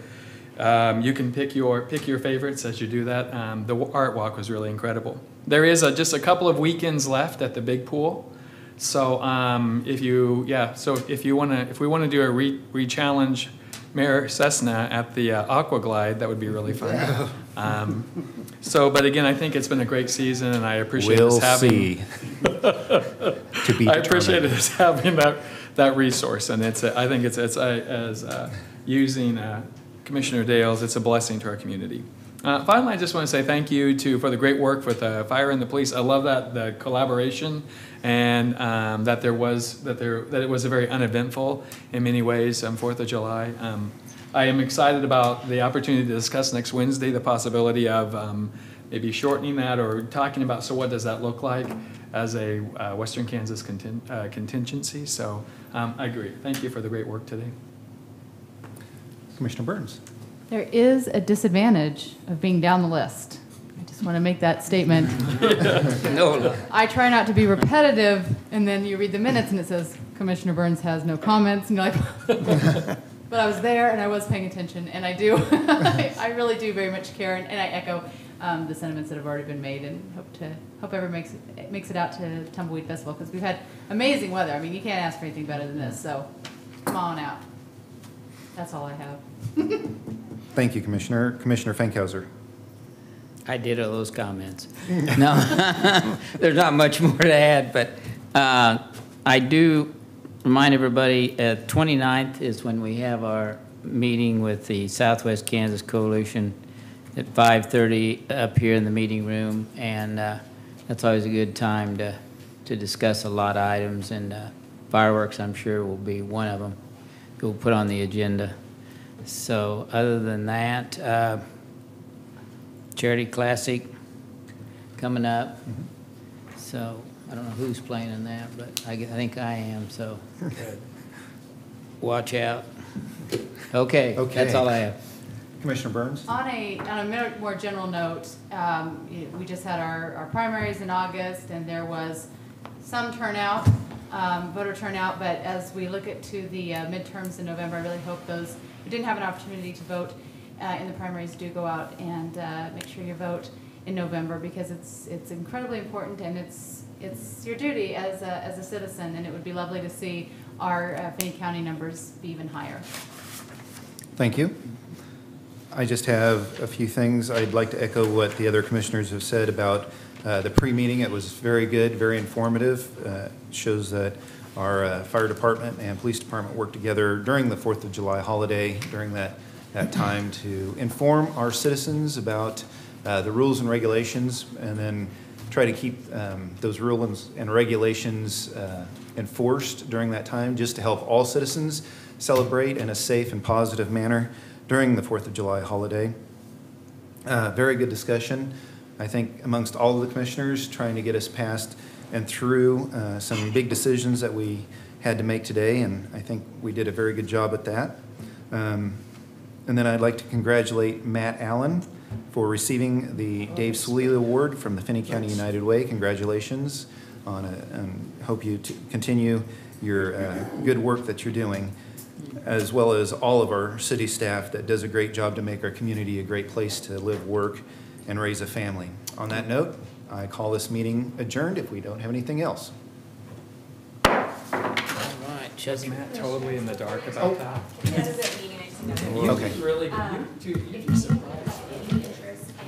you can pick your favorites as you do that. The art walk was really incredible. There is just a couple of weekends left at the big pool. So if we want to do a re-challenge Mayor Cessna at the Aqua Glide, that would be really fun. But again, I think it's been a great season, and I appreciate us having. I appreciate us having that resource, and I think it's as using Commissioner Dale's, it's a blessing to our community. Finally, I just want to say thank you for the great work with the fire and the police. I love the collaboration, and that it was a very uneventful in many ways 4th of July. I am excited about the opportunity to discuss next Wednesday the possibility of maybe shortening that or talking about, so what does that look like as a Western Kansas contingency. So I agree. Thank you for the great work today. Commissioner Burns. There is a disadvantage of being down the list. I just want to make that statement. No. I try not to be repetitive, and then you read the minutes and it says, Commissioner Burns has no comments, and you're like, but I was there and I was paying attention, and I do. I really do very much care, and I echo the sentiments that have already been made, and hope everyone makes it out to Tumbleweed Festival, because we've had amazing weather. I mean, you can't ask for anything better than this, so come on out. That's all I have. Thank you, Commissioner. Commissioner Fankhauser. I did all those comments. No, there's not much more to add, but I do remind everybody, 29th is when we have our meeting with the Southwest Kansas Coalition at 5:30 up here in the meeting room, and that's always a good time to discuss a lot of items, and fireworks, I'm sure, will be one of them we'll put on the agenda. So other than that, Charity Classic coming up. So I don't know who's playing in that, but I think I am, so watch out. Okay, that's all I have. Commissioner Burns? On a more general note, we just had our primaries in August, and there was some turnout, voter turnout, but as we look to the midterms in November, I really hope those who didn't have an opportunity to vote in the primaries do go out and make sure you vote in November, because it's incredibly important, and it's your duty as a citizen, and it would be lovely to see our Fayette County numbers be even higher. Thank you. I just have a few things. I'd like to echo what the other commissioners have said about the pre-meeting. It was very good, very informative. Shows that our fire department and police department worked together during the 4th of July holiday, during that time, to inform our citizens about the rules and regulations, and then try to keep those rules and regulations enforced during that time, just to help all citizens celebrate in a safe and positive manner during the 4th of July holiday. Very good discussion, I think, amongst all of the commissioners, trying to get us past and through some big decisions that we had to make today, and I think we did a very good job at that. And then I'd like to congratulate Matt Allen for receiving the Dave Salil Award from the Finney County United Way. Congratulations and hope you continue your good work that you're doing, as well as all of our city staff that does a great job to make our community a great place to live, work, and raise a family. On that note, I call this meeting adjourned if we don't have anything else. All right, Was Matt totally in the dark about that? He doesn't mean anything. Okay. Really, you do some